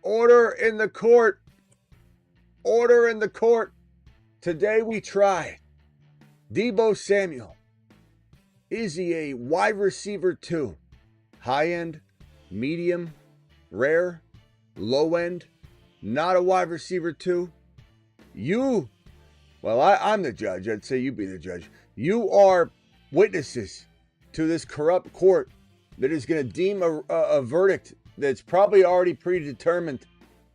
Order in the court. Order in the court. Today we try Deebo Samuel. Is he a wide receiver 2? High end, medium, rare, low end, not a wide receiver 2? I'm the judge. I'd say you be the judge. You are witnesses to this corrupt court that is going to deem a verdict that's probably already predetermined.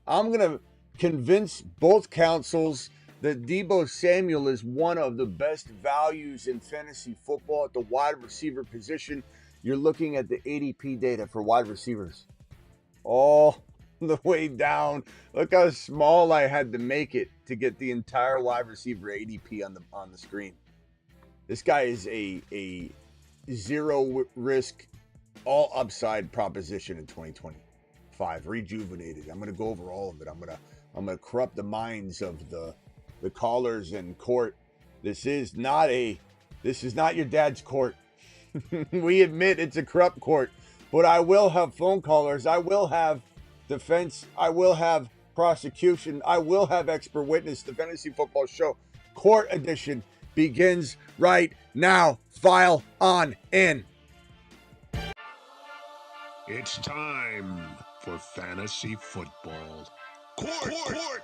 I'm going to convince both counsels that Deebo Samuel is one of the best values in fantasy football at the wide receiver position. You're looking at the ADP data for wide receivers. All the way down. Look how small I had to make it to get the entire wide receiver ADP on the screen. This guy is a zero risk, all upside proposition in 2025. Rejuvenated. I'm going to go over all of it. I'm going to corrupt the minds of the callers in court. This is not your dad's court. We admit it's a corrupt court, but I will have phone callers. I will have defense. I will have prosecution. I will have expert witness. The Fantasy Football Show Court Edition begins right now. File on in. It's time for fantasy football. Court.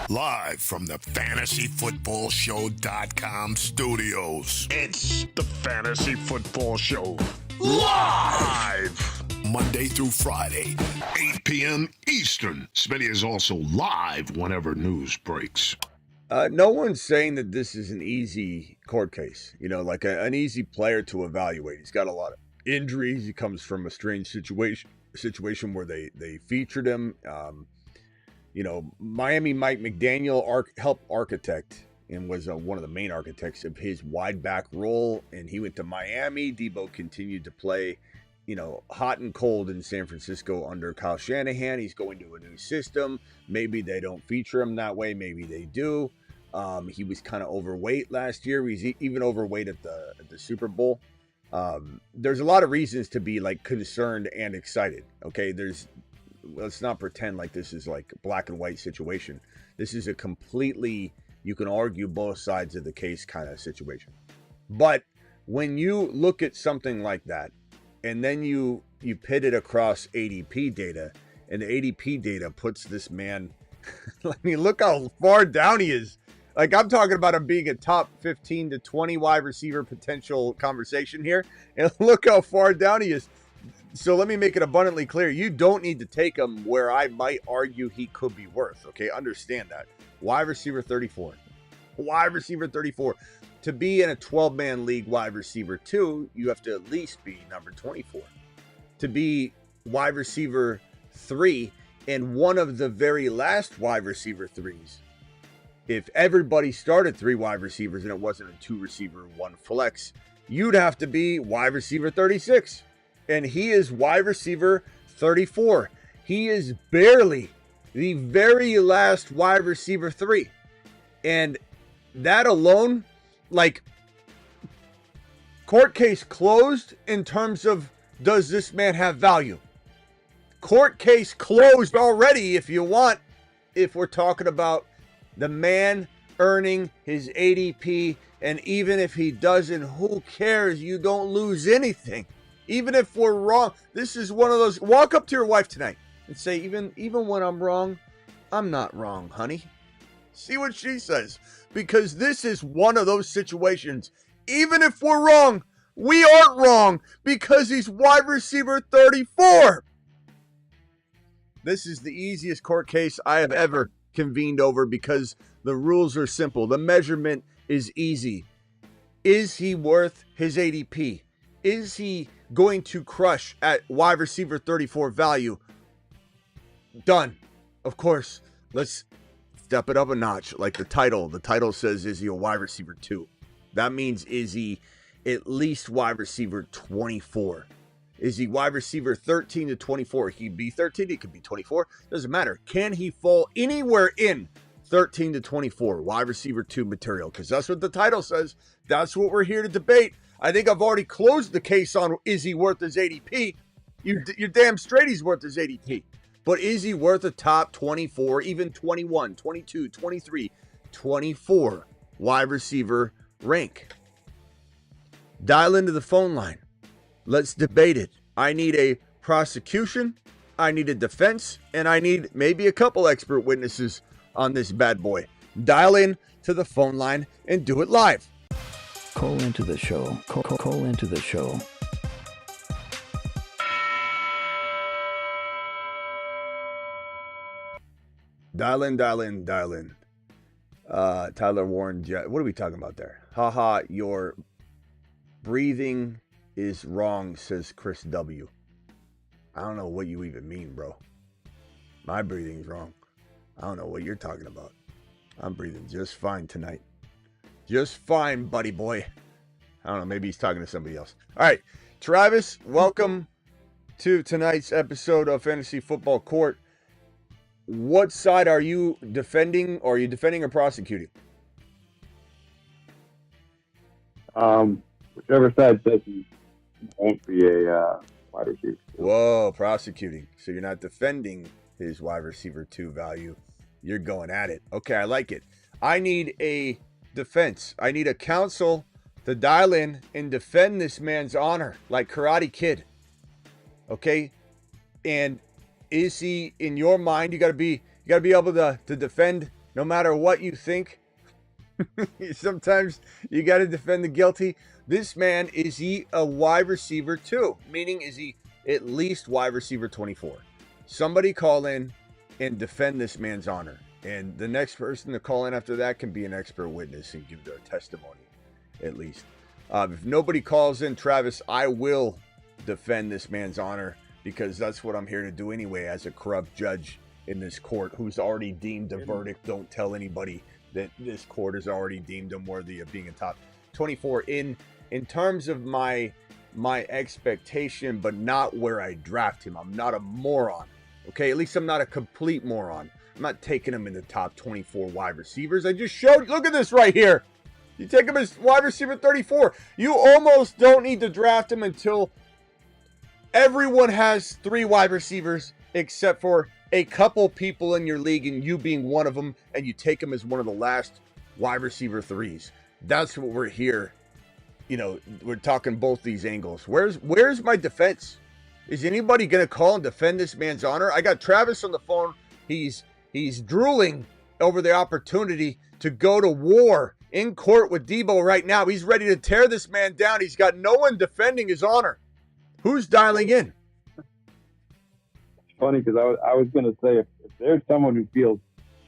Live from the fantasyfootballshow.com studios. It's the Fantasy Football Show. Live! Monday through Friday, 8 p.m. Eastern. Smitty is also live whenever news breaks. No one's saying that this is an easy court case. Like an easy player to evaluate. He's got a lot of injuries. He comes from a strange situation where they featured him. Miami Mike McDaniel helped architect and was one of the main architects of his wide back role. And he went to Miami. Deebo continued to play, hot and cold in San Francisco under Kyle Shanahan. He's going to a new system. Maybe they don't feature him that way. Maybe they do. He was kind of overweight last year. He's even overweight at the Super Bowl. There's a lot of reasons to be concerned and excited. Okay. Let's not pretend like this is like a black and white situation. This is a completely, you can argue both sides of the case kind of situation. But when you look at something like that, and then you pit it across ADP data, and the ADP data puts this man, look how far down he is. I'm talking about him being a top 15 to 20 wide receiver potential conversation here. And look how far down he is. So let me make it abundantly clear. You don't need to take him where I might argue he could be worth. Okay, understand that. Wide receiver 34. Wide receiver 34. To be in a 12-man league wide receiver 2, you have to at least be number 24. To be wide receiver 3 and one of the very last wide receiver 3s, if everybody started 3 wide receivers and it wasn't a 2 receiver, 1 flex, you'd have to be wide receiver 36. And he is wide receiver 34. He is barely the very last wide receiver 3. And that alone, court case closed in terms of, does this man have value? Court case closed already if we're talking about the man earning his ADP. And even if he doesn't, who cares? You don't lose anything. Even if we're wrong, this is one of those, walk up to your wife tonight and say, even when I'm wrong, I'm not wrong, honey. See what she says. Because this is one of those situations. Even if we're wrong, we aren't wrong because he's wide receiver 34. This is the easiest court case I have ever convened over because the rules are simple. The measurement is easy. Is he worth his ADP? Is he going to crush at wide receiver 34 value? Done. Of course, let's step it up a notch. Like the title says, is he a wide receiver 2? That means, is he at least wide receiver 24? Is he wide receiver 13 to 24? He could be 13, he could be 24. Doesn't matter. Can he fall anywhere in 13 to 24, wide receiver 2 material, because that's what the title says. That's what we're here to debate. I think I've already closed the case on, is he worth his ADP? You're damn straight he's worth his ADP. But is he worth a top 24, even 21, 22, 23, 24 wide receiver rank? Dial into the phone line. Let's debate it. I need a prosecution, I need a defense, and I need maybe a couple expert witnesses on this bad boy. Dial in to the phone line and do it live. Call into the show. Call into the show. Dial in. Tyler Warren, what are we talking about there? Haha, your breathing is wrong, says Chris W. I don't know what you even mean, bro. My breathing's wrong. I don't know what you're talking about. I'm breathing just fine tonight. Just fine, buddy boy. I don't know, maybe he's talking to somebody else. All right, Travis, welcome to tonight's episode of Fantasy Football Court. What side are you defending, or are you defending or prosecuting? Whichever side says he won't be a wide receiver. Whoa, prosecuting. So you're not defending his wide receiver 2 value. You're going at it. Okay, I like it. I need a defense. I need a counsel to dial in and defend this man's honor like Karate Kid. Okay? And is he, in your mind, you gotta be able to defend no matter what you think. Sometimes you gotta defend the guilty. This man, is he a wide receiver 2? Meaning, is he at least wide receiver 24? Somebody call in and defend this man's honor. And the next person to call in after that can be an expert witness and give their testimony, at least. If nobody calls in, Travis, I will defend this man's honor, because that's what I'm here to do anyway, as a corrupt judge in this court who's already deemed a verdict. Don't tell anybody that this court has already deemed him worthy of being a top 24 in terms of my expectation, but not where I draft him. I'm not a moron. Okay, at least I'm not a complete moron. I'm not taking him in the top 24 wide receivers. I just showed, look at this right here. You take him as wide receiver 34. You almost don't need to draft him until everyone has 3 wide receivers except for a couple people in your league, and you being one of them, and you take him as one of the last wide receiver 3s. That's what we're here. You know, we're talking both these angles. Where's my defense? Is anybody going to call and defend this man's honor? I got Travis on the phone. He's drooling over the opportunity to go to war in court with Deebo right now. He's ready to tear this man down. He's got no one defending his honor. Who's dialing in? It's funny because I was going to say, if there's someone who feels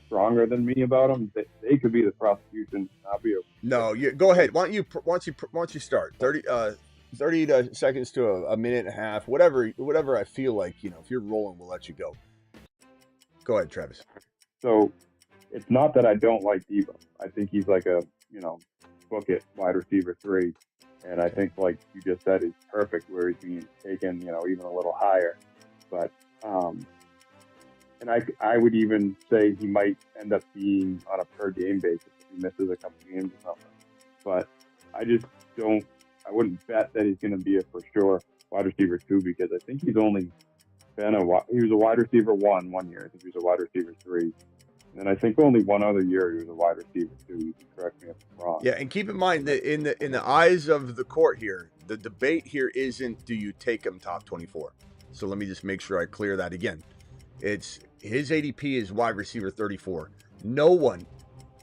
stronger than me about him, they could be the prosecution. I'll be No, go ahead. Why don't you start? 30 seconds to a minute and a half, whatever I feel like. You know, if you're rolling, we'll let you go. Go ahead, Travis. So it's not that I don't like Deebo. I think he's like a, book it wide receiver 3. And I think, like you just said, he's perfect where he's being taken, even a little higher. But, and I would even say he might end up being on a per game basis if he misses a couple games or something. But I just I wouldn't bet that he's going to be a for sure wide receiver 2, because I think he's only been he was a wide receiver 1 year. I think he was a wide receiver 3. And I think only one other year he was a wide receiver 2. You can correct me if I'm wrong. Yeah, and keep in mind that in the eyes of the court here, the debate here isn't do you take him top 24. So let me just make sure I clear that again. It's his ADP is wide receiver 34. No one,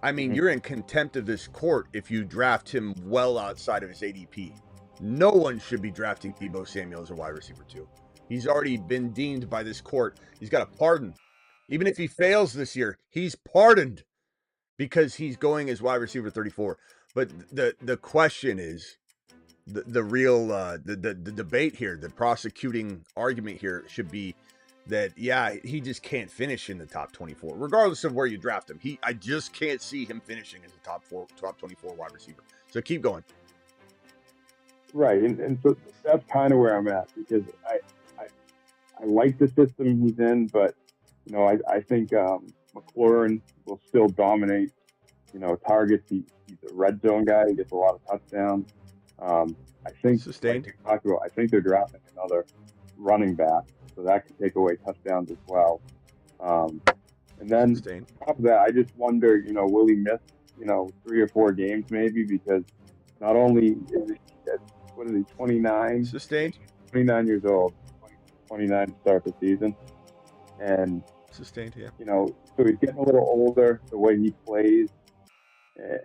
you're in contempt of this court if you draft him well outside of his ADP. No one should be drafting Deebo Samuel as a wide receiver 2. He's already been deemed by this court. He's got a pardon. Even if he fails this year, he's pardoned because he's going as wide receiver 34. But the question is, the real the debate here, the prosecuting argument here should be that, yeah, he just can't finish in the top 24, regardless of where you draft him. I just can't see him finishing as a top 24 wide receiver. So keep going. Right, and so that's kind of where I'm at, because I like the system he's in, but I think McLaurin will still dominate, targets. He's a red zone guy. He gets a lot of touchdowns. I think, Sustained. like we talked about, I think they're drafting another running back, so that can take away touchdowns as well. And then Sustained. on top of that, I just wonder, will he miss, 3 or 4 games maybe, because not only is he 29? Sustained. 29 years old, 29 to start the season. And, Sustained, yeah. so he's getting a little older, the way he plays.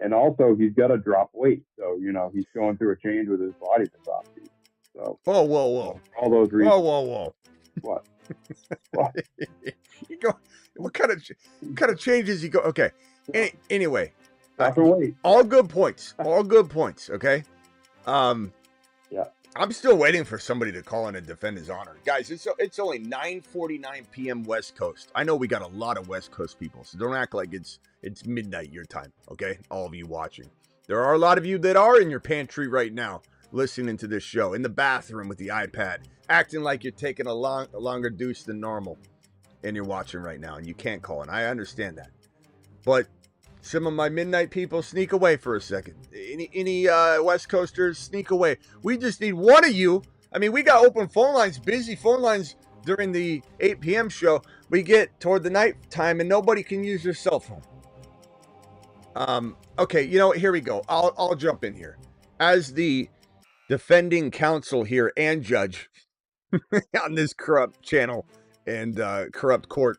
And also, he's got to drop weight. So, he's going through a change with his body this offseason. So, Whoa. all those reasons. Whoa. What? What? You go. What kind of changes you go? Okay. Anyway, Weight. all good points. Okay. Yeah. I'm still waiting for somebody to call in and defend his honor, guys. It's only 9:49 p.m. West Coast. I know we got a lot of West Coast people, so don't act like it's midnight your time. Okay, all of you watching. There are a lot of you that are in your pantry right now, listening to this show, in the bathroom with the iPad, acting like you're taking a longer deuce than normal, and you're watching right now, and you can't call in. I understand that, but some of my midnight people, sneak away for a second. Any West Coasters, sneak away. We just need one of you. I mean, we got open phone lines, busy phone lines during the 8 p.m. show. We get toward the night time, and nobody can use their cell phone. Okay, here we go. I'll jump in here. As the defending counsel here and judge on this corrupt channel and corrupt court,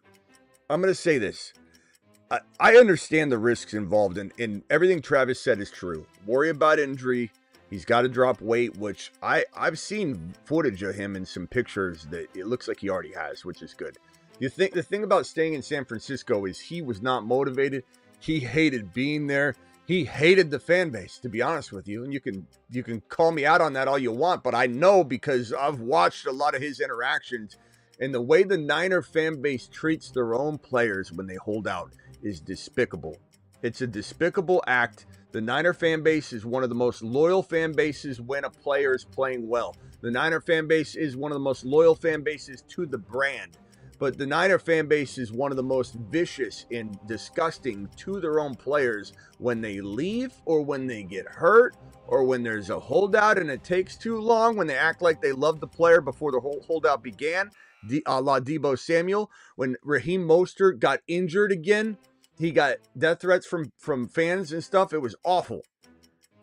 I'm going to say this. I understand the risks involved, and everything Travis said is true. Worry about injury. He's got to drop weight, which I've seen footage of him in some pictures that it looks like he already has, which is good. The thing about staying in San Francisco is he was not motivated. He hated being there. He hated the fan base, to be honest with you. And you can call me out on that all you want, but I know because I've watched a lot of his interactions, and the way the Niner fan base treats their own players when they hold out is despicable. It's a despicable act. The Niner fan base is one of the most loyal fan bases when a player is playing well. The Niner fan base is one of the most loyal fan bases to the brand. But the Niner fan base is one of the most vicious and disgusting to their own players when they leave, or when they get hurt, or when there's a holdout and it takes too long, when they act like they love the player before the whole holdout began, a la Deebo Samuel. When Raheem Mostert got injured again, he got death threats from fans and stuff. It was awful.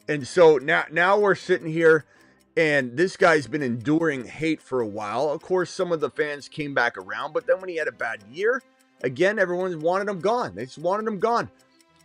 And so now we're sitting here, and this guy's been enduring hate for a while. Of course, some of the fans came back around, but then when he had a bad year, again, everyone wanted him gone. They just wanted him gone.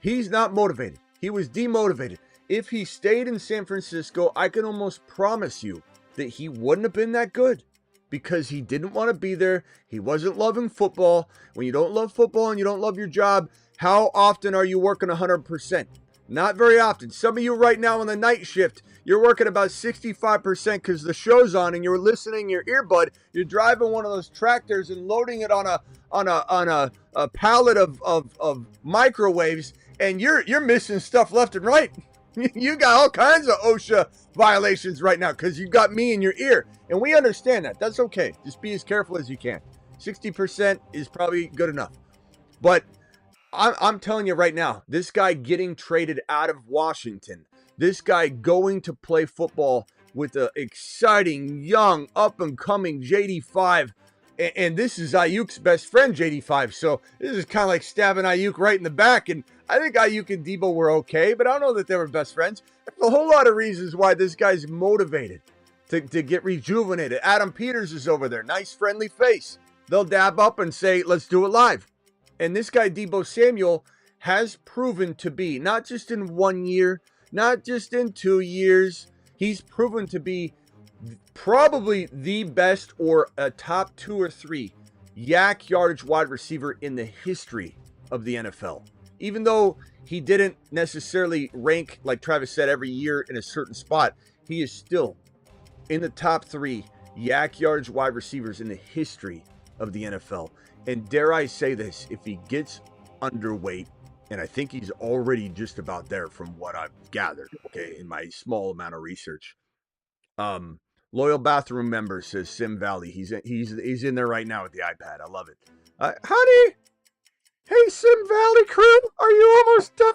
He's not motivated. He was demotivated. If he stayed in San Francisco, I can almost promise you that he wouldn't have been that good, because he didn't want to be there. He wasn't loving football. When you don't love football and you don't love your job, how often are you working 100%? Not very often. Some of you right now on the night shift, you're working about 65% because the show's on and you're listening your earbud. You're driving one of those tractors and loading it on a pallet of microwaves, and you're missing stuff left and right. You got all kinds of OSHA violations right now because you got me in your ear. And we understand that. That's okay. Just be as careful as you can. 60% is probably good enough. But I'm telling you right now, this guy getting traded out of Washington, this guy going to play football with an exciting, young, up-and-coming JD5, and this is Ayuk's best friend, JD5, so this is kind of like stabbing Ayuk right in the back, and I think Ayuk and Deebo were okay, but I don't know that they were best friends. There's a whole lot of reasons why this guy's motivated to get rejuvenated. Adam Peters is over there, nice, friendly face. They'll dab up and say, let's do it live. And this guy, Deebo Samuel, has proven to be, not just in 1 year, not just in 2 years, he's proven to be probably the best, or a top 2 or 3 yak yardage wide receiver in the history of the NFL. Even though he didn't necessarily rank, like Travis said, every year in a certain spot, he is still in the top 3 yak yardage wide receivers in the history of the NFL. And dare I say this, if he gets underweight, and I think he's already just about there from what I've gathered, okay, in my small amount of research. Loyal bathroom member says Sim Valley. He's in there right now with the iPad. I love it. Honey, Hey, Sim Valley crew, are you almost done?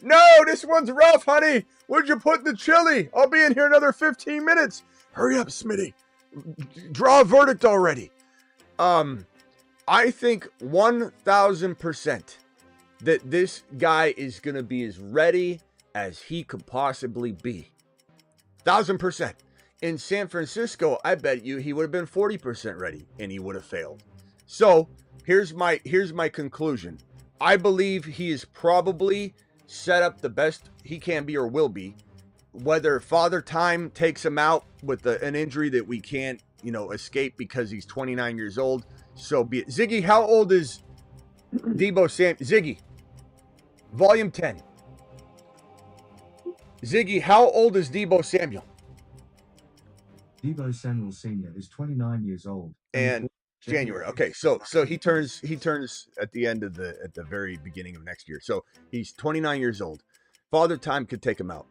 No, this one's rough, honey. What'd you put in the chili? I'll be in here another 15 minutes. Hurry up, Smitty. Draw a verdict already. I think 1,000% that this guy is going to be as ready as he could possibly be. 1,000%. In San Francisco, I bet you he would have been 40% ready and he would have failed. So here's my conclusion. I believe he is probably set up the best he can be or will be. Whether Father Time takes him out with an injury that we can't, escape because he's 29 years old, so be it. Ziggy, how old is Deebo Ziggy, volume 10. Ziggy, how old is Deebo Samuel? Deebo Samuel Sr. is 29 years old. And January. Okay, so he turns at the very beginning of next year. So he's 29 years old. Father Time could take him out.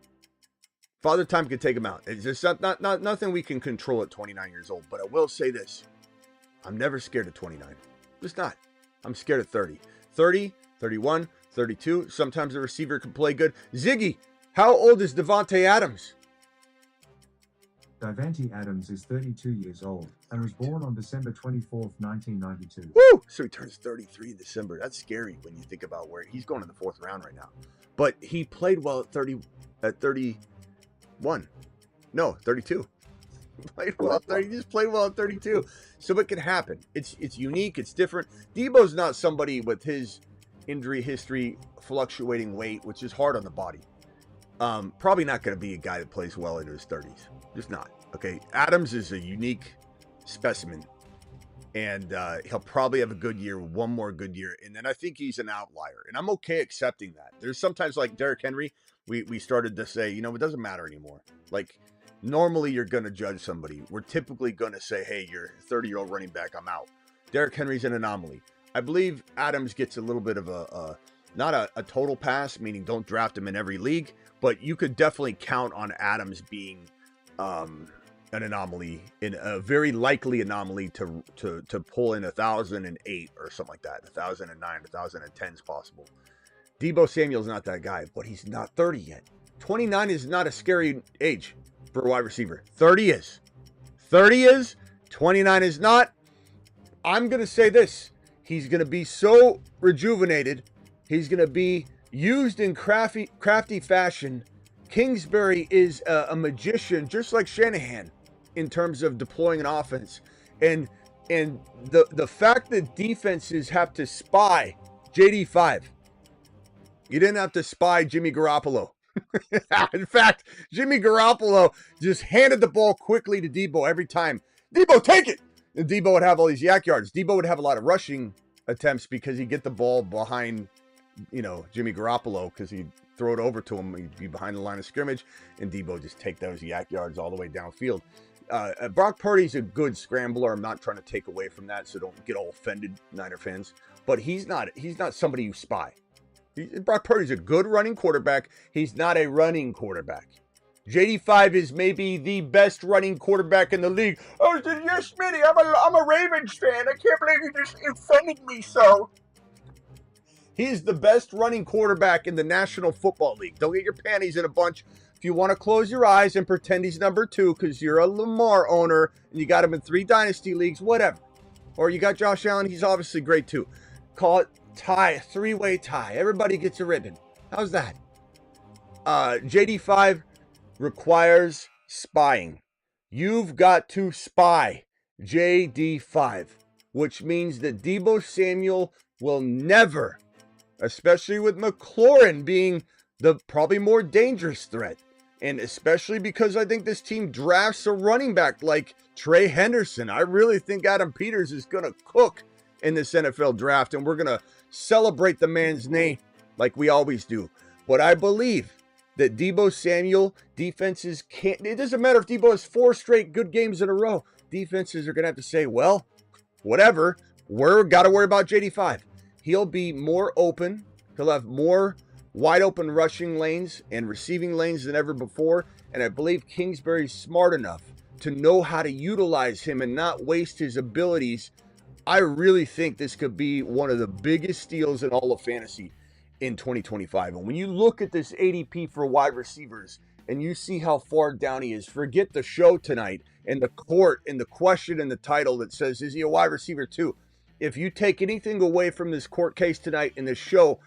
It's just not nothing we can control at 29 years old. But I will say this. I'm never scared of 29. Just not. I'm scared of 30. 30, 31, 32. Sometimes a receiver can play good. Ziggy, how old is Davante Adams? Davante Adams is 32 years old and was born on December 24th, 1992. Woo! So he turns 33 in December. That's scary when you think about where he's going in the 4th round right now. But he played well at 31. No, 32. He played well at 30. He just played well at 32. So it can happen. It's unique. It's different. Deebo's not somebody with his injury history, fluctuating weight, which is hard on the body. Probably not going to be a guy that plays well into his 30s. Just not. Okay. Adams is a unique specimen. And he'll probably have a good year, one more good year. And then I think he's an outlier. And I'm okay accepting that. There's sometimes like Derrick Henry, we started to say, it doesn't matter anymore. Like, normally you're going to judge somebody. We're typically going to say, hey, you're a 30-year-old running back, I'm out. Derrick Henry's an anomaly. I believe Adams gets a little bit of not a total pass, meaning don't draft him in every league, but you could definitely count on Adams being an anomaly, in a very likely anomaly to pull in 1,008 or something like that. 1,009, 1,010 is possible. Deebo Samuel's not that guy, but he's not 30 yet. 29 is not a scary age for a wide receiver. 30 is. 30 is. 29 is not. I'm going to say this. He's going to be so rejuvenated. He's going to be used in crafty fashion. Kingsbury is a magician, just like Shanahan, in terms of deploying an offense. And the fact that defenses have to spy JD5. You didn't have to spy Jimmy Garoppolo. In fact, Jimmy Garoppolo just handed the ball quickly to Deebo every time. Deebo, take it! And Deebo would have all these yak yards. Deebo would have a lot of rushing attempts because he'd get the ball behind, Jimmy Garoppolo, because he'd throw it over to him. He'd be behind the line of scrimmage, and Deebo just take those yak yards all the way downfield. Brock Purdy's a good scrambler. I'm not trying to take away from that, so don't get all offended, Niner fans. But he's not somebody you spy. Brock Purdy's a good running quarterback. He's not a running quarterback. JD5 is maybe the best running quarterback in the league. Oh, yes, Smitty, I'm a Ravens fan. I can't believe you just offended me so. He's the best running quarterback in the National Football League. Don't get your panties in a bunch. If you want to close your eyes and pretend he's number 2 because you're a Lamar owner and you got him in 3 dynasty leagues, whatever. Or you got Josh Allen, he's obviously great too. Call it tie, 3-way tie. Everybody gets a ribbon. How's that? JD5 requires spying. You've got to spy JD5, which means that Deebo Samuel will never, especially with McLaurin being the probably more dangerous threat, and especially because I think this team drafts a running back like Trey Henderson. I really think Adam Peters is going to cook in this NFL draft, and we're going to celebrate the man's name like we always do. But I believe that Deebo Samuel, defenses can't, it doesn't matter if Deebo has 4 straight good games in a row. Defenses are going to have to say, well, whatever, we're got to worry about JD5. He'll be more open. He'll have more wide open rushing lanes and receiving lanes than ever before. And I believe Kingsbury's smart enough to know how to utilize him and not waste his abilities I really think this could be one of the biggest steals in all of fantasy in 2025. And when you look at this ADP for wide receivers and you see how far down he is, forget the show tonight and the court and the question and the title that says, is he a wide receiver too? If you take anything away from this court case tonight in this show,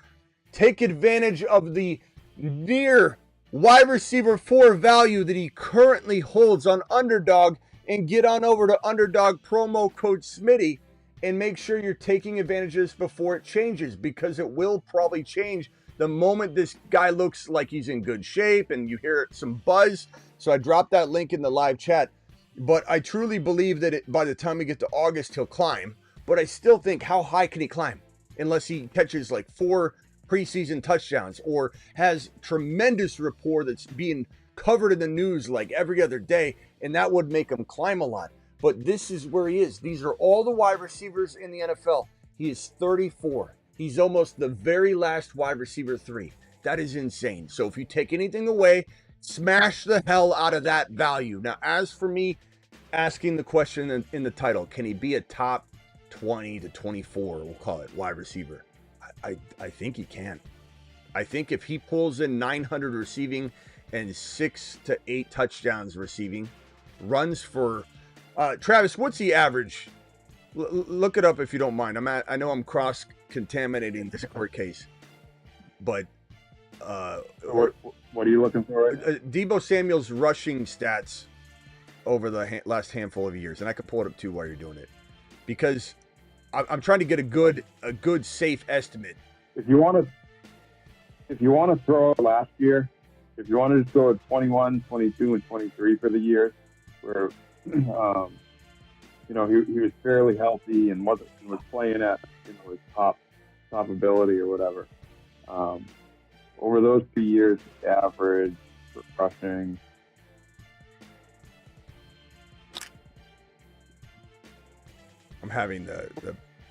take advantage of the near wide receiver 4 value that he currently holds on Underdog and get on over to Underdog promo code Smitty and make sure you're taking advantage of this before it changes, because it will probably change the moment this guy looks like he's in good shape and you hear some buzz. So I dropped that link in the live chat, but I truly believe that by the time we get to August, he'll climb. But I still think, how high can he climb unless he catches like 4 preseason touchdowns or has tremendous rapport that's being covered in the news like every other day, and that would make him climb a lot. But this is where he is. These are all the wide receivers in the NFL. He is 34. He's almost the very last wide receiver 3. That is insane. So if you take anything away, smash the hell out of that value. Now, as for me asking the question in the title, can he be a top 20 to 24, we'll call it, wide receiver? I think he can. I think if he pulls in 900 receiving and 6 to 8 touchdowns receiving, runs for Travis, what's the average? Look it up if you don't mind. I know I'm cross-contaminating this court case, but What are you looking for? Deebo Samuel's rushing stats over the last handful of years, and I could pull it up too while you're doing it, because I'm trying to get a good safe estimate. If you want to throw last year, if you want to just go at 21, 22, and 23 for the year, where he was fairly healthy and was playing at his top ability or whatever. Over those 2 years, the average for rushing. I'm having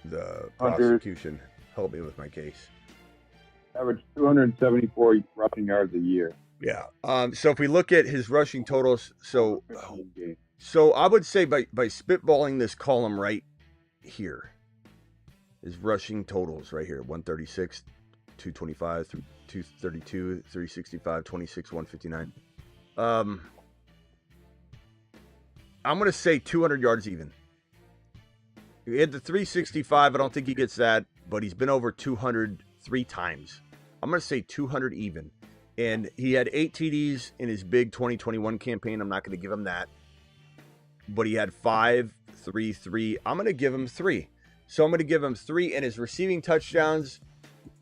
the prosecution help me with my case. Average 274 rushing yards a year. Yeah. So if we look at his rushing totals, so I would say by spitballing this column right here, his rushing totals right here: 136, 225, 232, 365, 26, 159. I'm gonna say 200 yards even. He had the 365. I don't think he gets that, but he's been over 200 3 times. I'm going to say 200 even. And he had 8 TDs in his big 2021 campaign. I'm not going to give him that. But he had 5, 3, 3. I'm going to give him 3. So I'm going to give him 3. And his receiving touchdowns,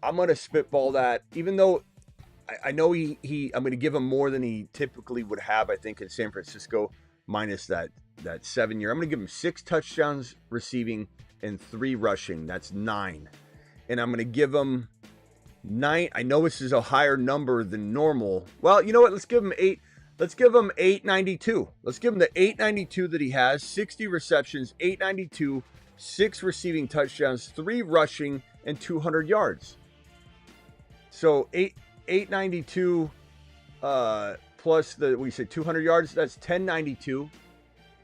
I'm going to spitball that. Even though I know I'm going to give him more than he typically would have, I think, in San Francisco, minus that 7 year. I'm going to give him 6 touchdowns receiving and 3 rushing. That's 9. And I'm going to give him 9. I know this is a higher number than normal. Well, you know what? Let's give him 8. Let's give him 892. Let's give him the 892 that he has. 60 receptions, 892, 6 receiving touchdowns, 3 rushing, and 200 yards. So 892 plus we said 200 yards. That's 1092.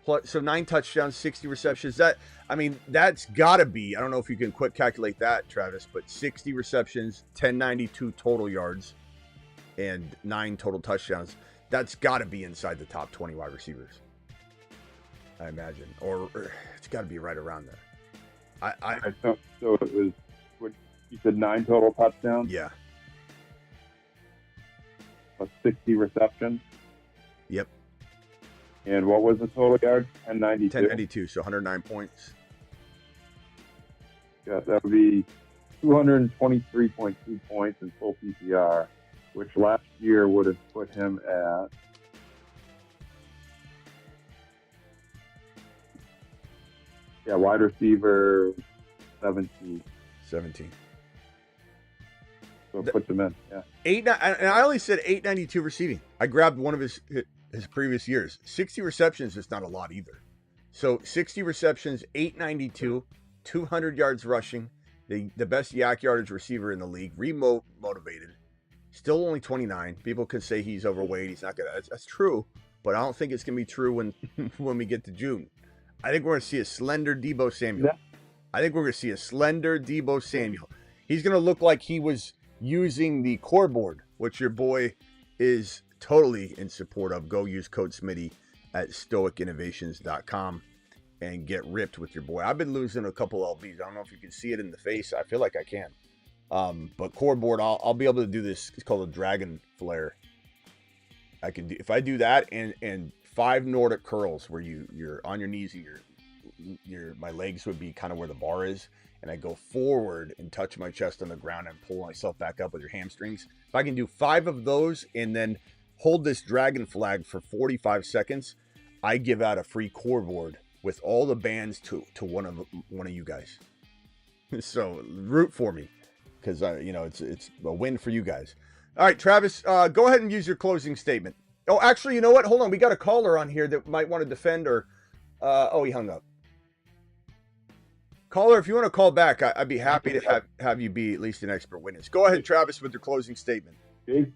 Plus, so 9 touchdowns, 60 receptions. That's got to be, I don't know if you can quick calculate that, Travis, but 60 receptions, 1092 total yards, and 9 total touchdowns. That's got to be inside the top 20 wide receivers, I imagine. Or it's got to be right around there. So it was, what you said, 9 total touchdowns? Yeah. Plus 60 receptions? Yep. And what was the total yards? 1092? 1092, so 109 points. Yeah, that would be 223.2 points in full PPR, which last year would have put him at wide receiver 17. 17. So it puts him in, yeah. And I only said 892 receiving. I grabbed one of his previous years. 60 receptions is not a lot either. So 60 receptions, 892, 200 yards rushing, the best yak yardage receiver in the league, motivated. Still only 29. People could say he's overweight. He's not gonna. That's true, but I don't think it's gonna be true when we get to June. I think we're gonna see a slender Deebo Samuel. I think we're going to see a slender Deebo Samuel. He's going to look like he was using the core board, which your boy is totally in support of. Go use code Smitty at stoicinnovations.com and get ripped with your boy. I've been losing a couple LBs. I don't know if you can see it in the face. I feel like I can. But core board, I'll be able to do this. It's called a dragon flare. I can do, if I do that and 5 Nordic curls where you're on your knees and my legs would be kind of where the bar is, and I go forward and touch my chest on the ground and pull myself back up with your hamstrings. If I can do 5 of those and then hold this dragon flag for 45 seconds, I give out a free core board with all the bands to one of you guys. So root for me, because it's a win for you guys. All right, Travis, go ahead and use your closing statement. Oh, actually, you know what? Hold on, we got a caller on here that might want to defend, or he hung up. Caller, if you want to call back, I'd be happy to have you be at least an expert witness. Go ahead, Travis, with your closing statement. Jake?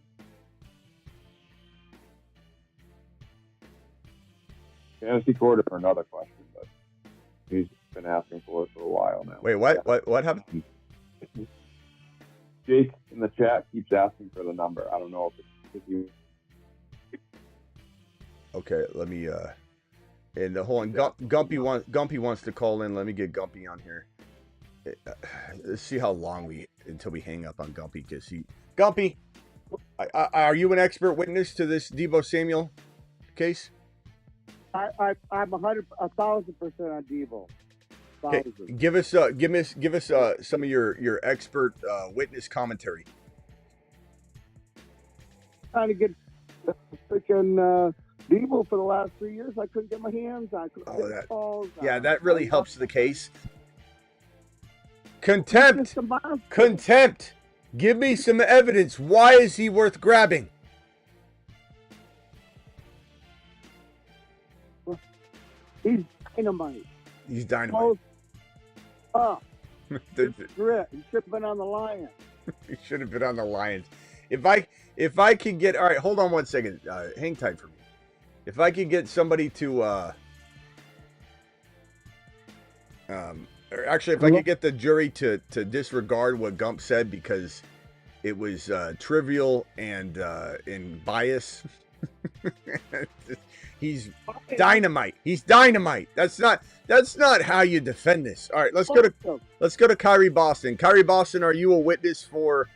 Fantasy quarter for another question, but he's been asking for it for a while now. Wait, what happened? Jake in the chat keeps asking for the number. I don't know if you. Okay, let me and hold on. Gumpy wants to call in. Let me get Gumpy on here. Let's see how long until we hang up on Gumpy, because Gumpy, are you an expert witness to this Deebo Samuel case? I'm 1,000% on Deebo. Okay, give us some of your expert witness commentary. Trying to get freaking Deebo for the last 3 years. I couldn't get my hands on. That really helps the case. Contempt. Give me some evidence. Why is he worth grabbing? He's dynamite. He's dynamite. Grit. He should have been on the Lions. He should have been on the Lions. If I can get, all right, hold on one second. Hang tight for me. If I could get somebody to, or actually, if I could get the jury to disregard what Gump said because it was trivial and bias. He's dynamite. He's dynamite. That's not how you defend this. All right, let's go to Kyrie Boston. Kyrie Boston, are you a witness for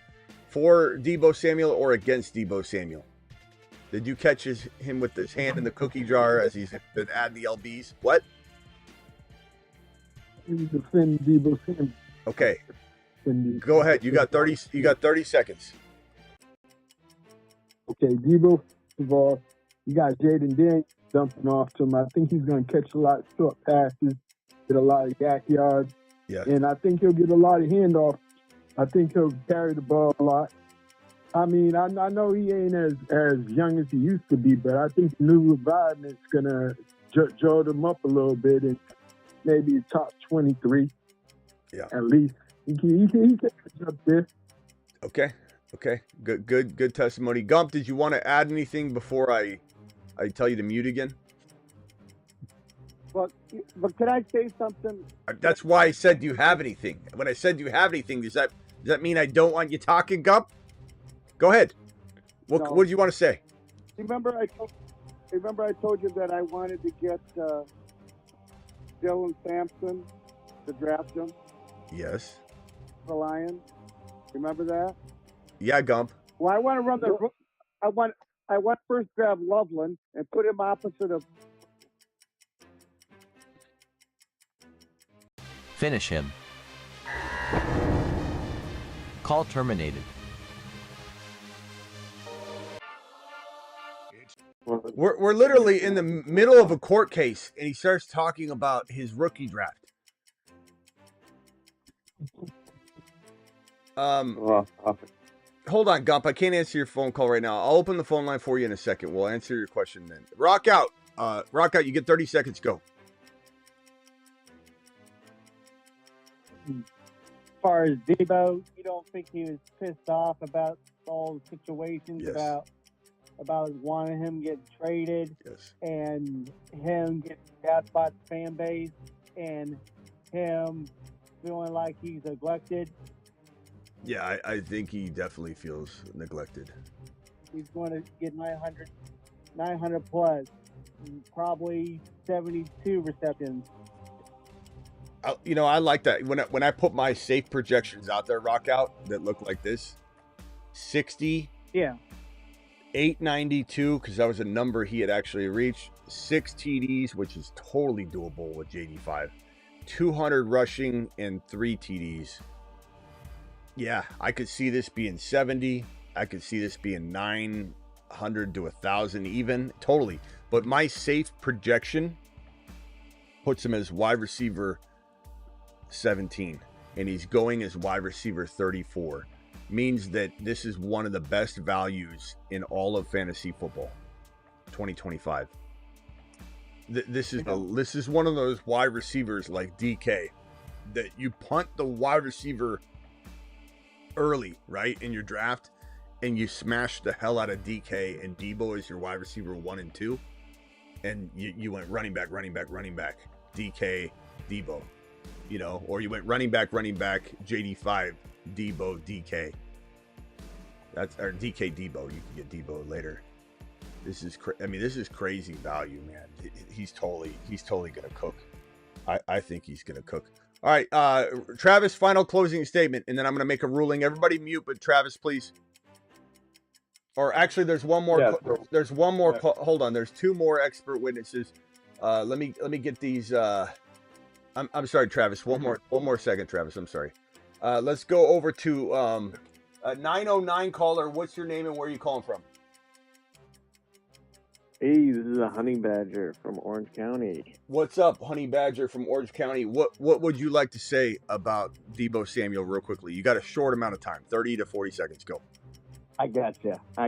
Deebo Samuel or against Deebo Samuel? Did you catch him with his hand in the cookie jar as he's been adding the LBs? What? You defend Deebo Samuel. Okay. Go ahead. You got 30 seconds. Okay, Deebo, first of all, you got Jaden Daniels dumping off to him. I think he's going to catch a lot of short passes, get a lot of yak yards. Yeah. And I think he'll get a lot of handoffs. I think he'll carry the ball a lot. I mean, I know he ain't as young as he used to be, but I think the new environment's going to jolt him up a little bit and maybe top 23. Yeah. At least. He can up there. Okay. Good testimony. Gump, did you want to add anything before I tell you to mute again? But can I say something? That's why I said, do you have anything? When I said, do you have anything, does that mean I don't want you talking, Gump? Go ahead. What did you want to say? Remember I told you that I wanted to get Dylan Sampson to draft him? Yes. The Lions. Remember that? Yeah, Gump. Well, I want to run the. I want first grab Loveland and put him opposite of. Finish him. Call terminated. We're literally in the middle of a court case, and he starts talking about his rookie draft. Hold on, Gump. I can't answer your phone call right now. I'll open the phone line for you in a second. We'll answer your question then. Rock out. You get 30 seconds. Go. As far as Deebo, you don't think he was pissed off about all the situations, Yes. about wanting him getting traded, Yes. and him getting out by the fan base, and him feeling like he's neglected. Yeah, I think he definitely feels neglected. He's going to get 900 plus, and probably 72 receptions. I like that. When I put my safe projections out there, rock out, that look like this, 60, Yeah. 892, because that was a number he had actually reached, 6 TDs, which is totally doable with JD5, 200 rushing, and 3 TDs. Yeah, I could see this being 70. I could see this being 900 to 1,000 even, totally. But my safe projection puts him as wide receiver 17, and he's going as wide receiver 34. Means that this is one of the best values in all of fantasy football 2025. This is one of those wide receivers like DK that you punt the wide receiver early, right, in your draft, and you smash the hell out of DK, and Deebo is your wide receiver 1 and 2, and you went running back, DK, Deebo, or you went running back, JD5, Deebo, DK. Or DK Deebo. You can get Deebo later. This is crazy value, man. He's totally gonna cook. I think he's gonna cook. All right, Travis, final closing statement, and then I'm gonna make a ruling. Everybody mute, but Travis, please. Or actually, there's one more. Yeah, there's one more. Yeah. Hold on. There's 2 more expert witnesses. Let me get these. I'm sorry, Travis. One more second, Travis. I'm sorry. Let's go over to 909 caller. What's your name and where are you calling from? Hey, this is a honey badger from Orange County. What's up, Honey Badger from Orange County? What would you like to say about Deebo Samuel real quickly? You got a short amount of time, 30 to 40 seconds. Go. I gotcha. I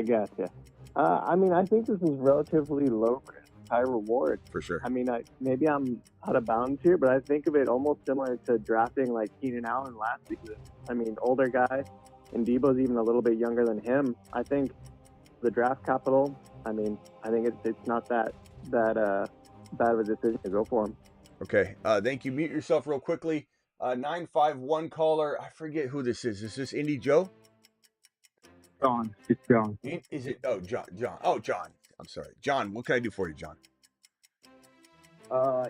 think this is relatively low risk, high reward. For sure. Maybe I'm out of bounds here, but I think of it almost similar to drafting like Keenan Allen last season. Older guy, and Deebo's even a little bit younger than him. I think the draft capital, I think it's not that bad of a decision to go for him. Okay. Thank you. Mute yourself real quickly. 951 caller. I forget who this is. Is this Indy Joe? John. It's John. Is it? Oh, John. Oh, John. I'm sorry. John, what can I do for you, John?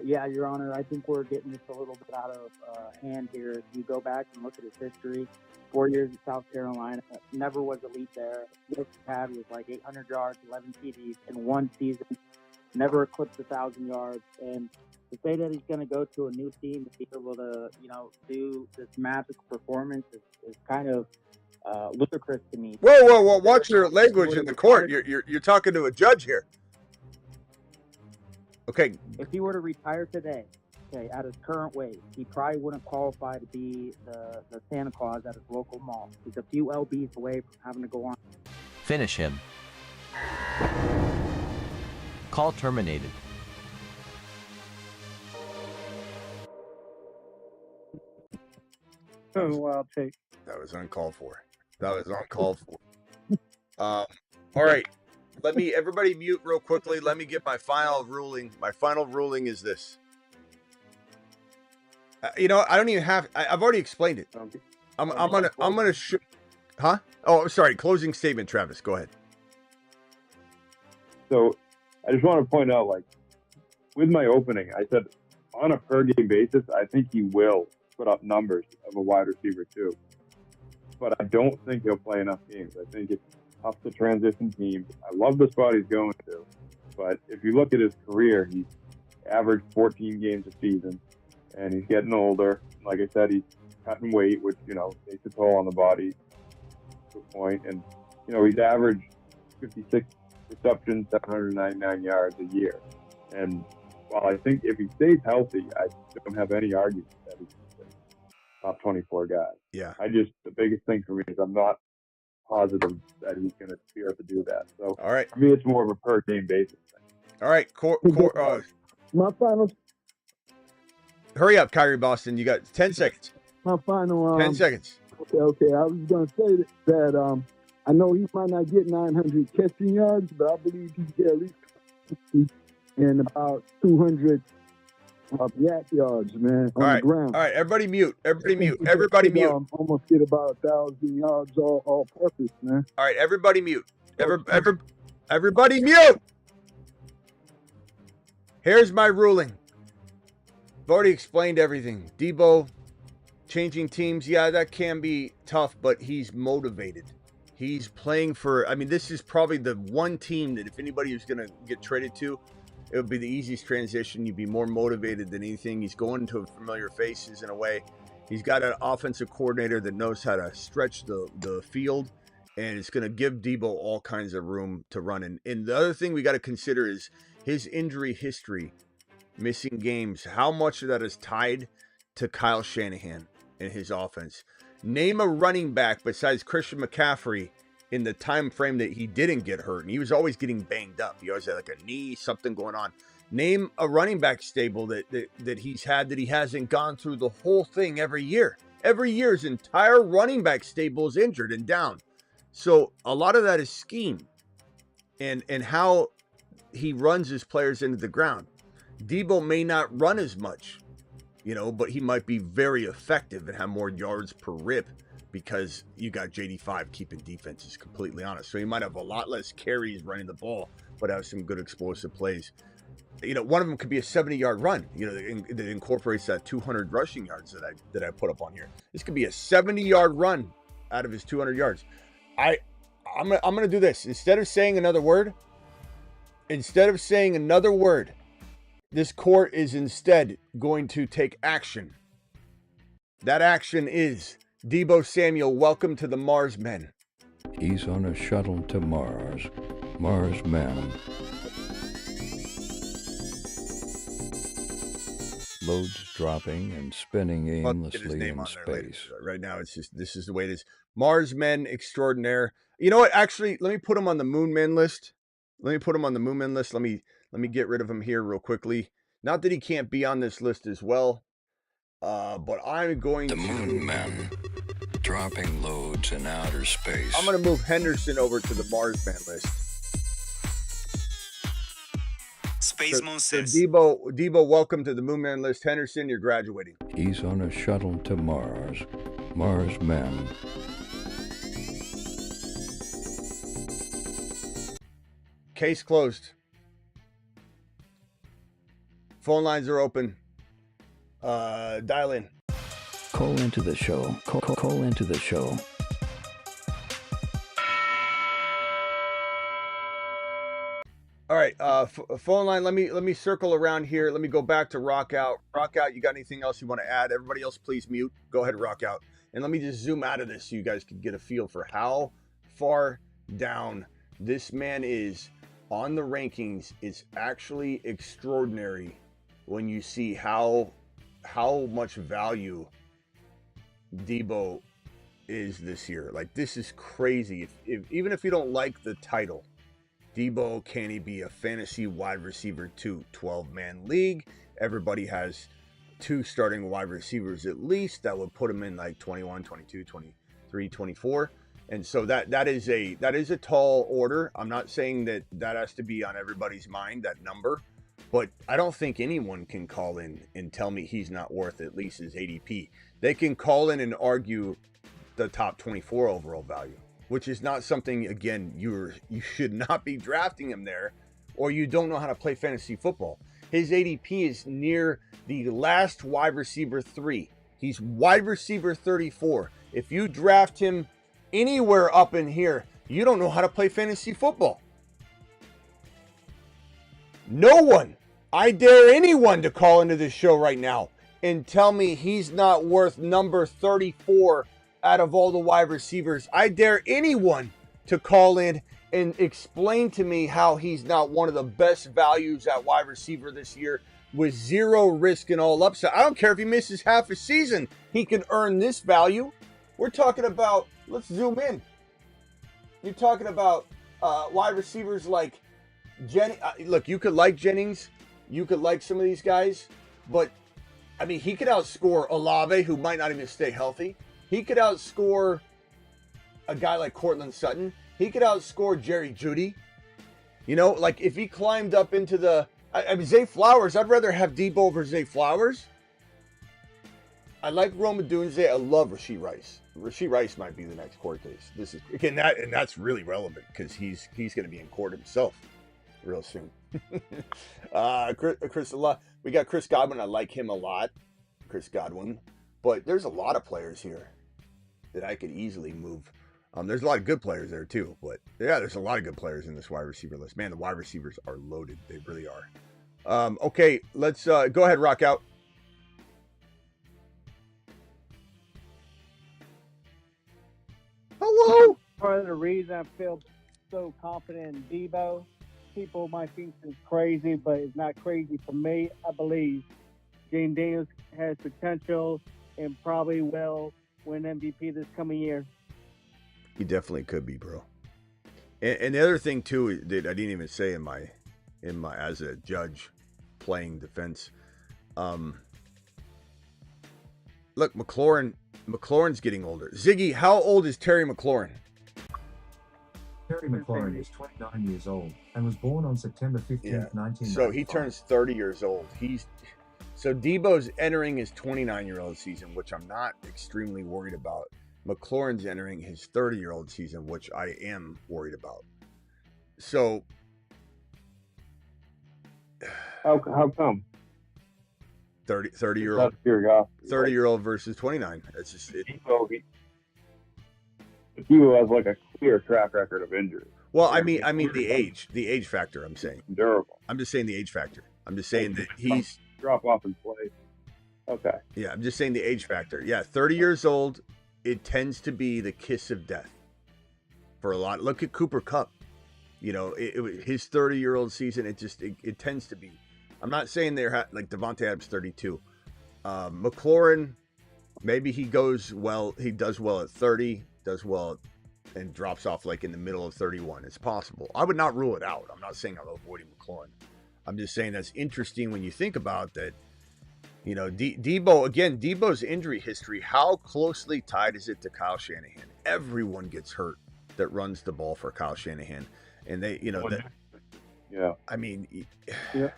Yeah, Your Honor, I think we're getting this a little bit out of hand here. If you go back and look at his history, 4 years at South Carolina, never was elite there. Most he had was like 800 yards, 11 TDs in one season, never eclipsed 1,000 yards. And to say that he's going to go to a new team to be able to, do this magic performance is kind of ludicrous to me. Whoa! Watch your language in the court. You're talking to a judge here. Okay. If he were to retire today, at his current weight, he probably wouldn't qualify to be the Santa Claus at his local mall. He's a few lbs away from having to go on. Finish him. Call terminated. Wild take. That was uncalled for. All right. Everybody mute real quickly. Let me get my final ruling. My final ruling is this. I don't even have. I've already explained it. I'm gonna. Huh? Oh, I'm sorry. Closing statement, Travis. Go ahead. So, I just want to point out, with my opening, I said on a per game basis, I think he will put up numbers of a wide receiver too. But I don't think he'll play enough games. I think it's tough to transition teams. I love the spot he's going to, but if you look at his career, he's averaged 14 games a season, and he's getting older. Like I said, he's cutting weight, which, takes a toll on the body to a point. And, he's averaged 56 receptions, 799 yards a year. And while I think if he stays healthy, I don't have any argument that he's a top 24 guy. Yeah. The biggest thing for me is I'm not positive that he's going to be able to do that. So, all right. For me, it's more of a per game basis thing. All right. My final. Hurry up, Kyrie Boston. You got 10 seconds. My final. 10 seconds. Okay. I was going to say that I know he might not get 900 catching yards, but I believe he get at least 50 and about 200 yak yards, man, on the ground. All right, everybody mute. Everybody mute. Everybody mute. Almost get about 1,000 yards all purpose, man. All right, everybody mute. Everybody mute. Here's my ruling. I've already explained everything. Deebo changing teams, yeah, that can be tough, but he's motivated. He's playing for, I mean, this is probably the one team that if anybody was going to get traded to, it would be the easiest transition. You'd be more motivated than anything. He's going to familiar faces in a way. He's got an offensive coordinator that knows how to stretch the field, and it's going to give Deebo all kinds of room to run. And the other thing we got to consider is his injury history, missing games. How much of that is tied to Kyle Shanahan and his offense? Name a running back besides Christian McCaffrey in the time frame that he didn't get hurt, and he was always getting banged up. He always had like a knee, something going on. Name a running back stable that he's had that he hasn't gone through the whole thing every year. Every year his entire running back stable is injured and down. So a lot of that is scheme and how he runs his players into the ground. Deebo may not run as much, but he might be very effective and have more yards per rip because you got JD5 keeping defenses completely honest. So he might have a lot less carries running the ball, but have some good explosive plays. One of them could be a 70-yard run, that incorporates that 200 rushing yards that I put up on here. This could be a 70-yard run out of his 200 yards. I'm gonna do this. Instead of saying another word, this court is instead going to take action. That action is Deebo Samuel, welcome to the Mars Men. He's on a shuttle to Mars. Mars Men. Loads dropping and spinning aimlessly in space. Right now, this is the way it is. Mars Men extraordinaire. You know what? Actually, let me put him on the Moon Men list. Let me get rid of him here real quickly. Not that he can't be on this list as well, but I'm going to... The Moon Men, dropping loads in outer space. I'm going to move Henderson over to the Mars Man list. Space Moon says. Deebo, welcome to the Moon Man list. Henderson, you're graduating. He's on a shuttle to Mars. Mars Men. Case closed. Phone lines are open. Dial in. Call into the show. Call into the show. All right, phone line. Let me circle around here. Let me go back to Rock Out. Rock Out, you got anything else you want to add? Everybody else, please mute. Go ahead, Rock Out. And let me just zoom out of this so you guys can get a feel for how far down this man is on the rankings. It's actually extraordinary when you see how much value Deebo is this year. Like, this is crazy. Even if you don't like the title, Deebo, can he be a fantasy wide receiver 2, 12-man league? Everybody has 2 starting wide receivers at least. That would put him in like 21, 22, 23, 24. And so that is a tall order. I'm not saying that has to be on everybody's mind, that number. But I don't think anyone can call in and tell me he's not worth at least his ADP. They can call in and argue the top 24 overall value, which is not something, again, you should not be drafting him there, or you don't know how to play fantasy football. His ADP is near the last wide receiver 3. He's wide receiver 34. If you draft him anywhere up in here, you don't know how to play fantasy football. No one, I dare anyone to call into this show right now and tell me he's not worth number 34 out of all the wide receivers. I dare anyone to call in and explain to me how he's not one of the best values at wide receiver this year with zero risk and all upside. I don't care if he misses half a season, he can earn this value. We're talking about, let's zoom in. You're talking about wide receivers like Jennings. Look, you could like Jennings, you could like some of these guys, but I mean, he could outscore Olave, who might not even stay healthy. He could outscore a guy like Cortland Sutton. He could outscore Jerry Jeudy. Like if he climbed up into the, I mean, Zay Flowers, I'd rather have Deebo over Zay Flowers. I like Rome Odunze. I love Rashee Rice. Rashee Rice might be the next court case. This is again that's really relevant because he's going to be in court himself real soon. We got Chris Godwin. I like him a lot, Chris Godwin. But there's a lot of players here that I could easily move. There's a lot of good players there too. But yeah, there's a lot of good players in this wide receiver list. Man, the wide receivers are loaded. They really are. Okay, let's go ahead, rock out. Hello. Part of the reason I feel so confident in Deebo, people might think it's crazy, but it's not crazy for me. I believe James Daniels has potential and probably will win MVP this coming year. He definitely could be, bro. And the other thing too that I didn't even say in my as a judge playing defense, look, McLaurin's getting older. Ziggy, how old is Terry McLaurin? Terry McLaurin is 29 years old and was born on September 15th, 1995. So he turns 30 years old. So Deebo's entering his 29-year-old season, which I'm not extremely worried about. McLaurin's entering his 30-year-old season, which I am worried about. So how come? 30-year-old 30-year-old versus 29. That's just it. Deebo has like a clear track record of injury. Well, I mean the age factor. I'm saying durable. I'm just saying the age factor. I'm just saying that he's drop off in play. Okay. Yeah, I'm just saying the age factor. Yeah, 30 years old. It tends to be the kiss of death for a lot. Look at Cooper Kupp. You know, his 30-year-old season. It tends to be. I'm not saying they're like Devontae Adams 32. McLaurin, maybe he goes well. He does well at 30. Does well and drops off like in the middle of 31. It's possible. I would not rule it out. I'm not saying I'm avoiding McLaurin. I'm just saying that's interesting when you think about that. You know, Deebo, again, Deebo's injury history, how closely tied is it to Kyle Shanahan? Everyone gets hurt that runs the ball for Kyle Shanahan. And they, you know, yeah. I mean, yeah.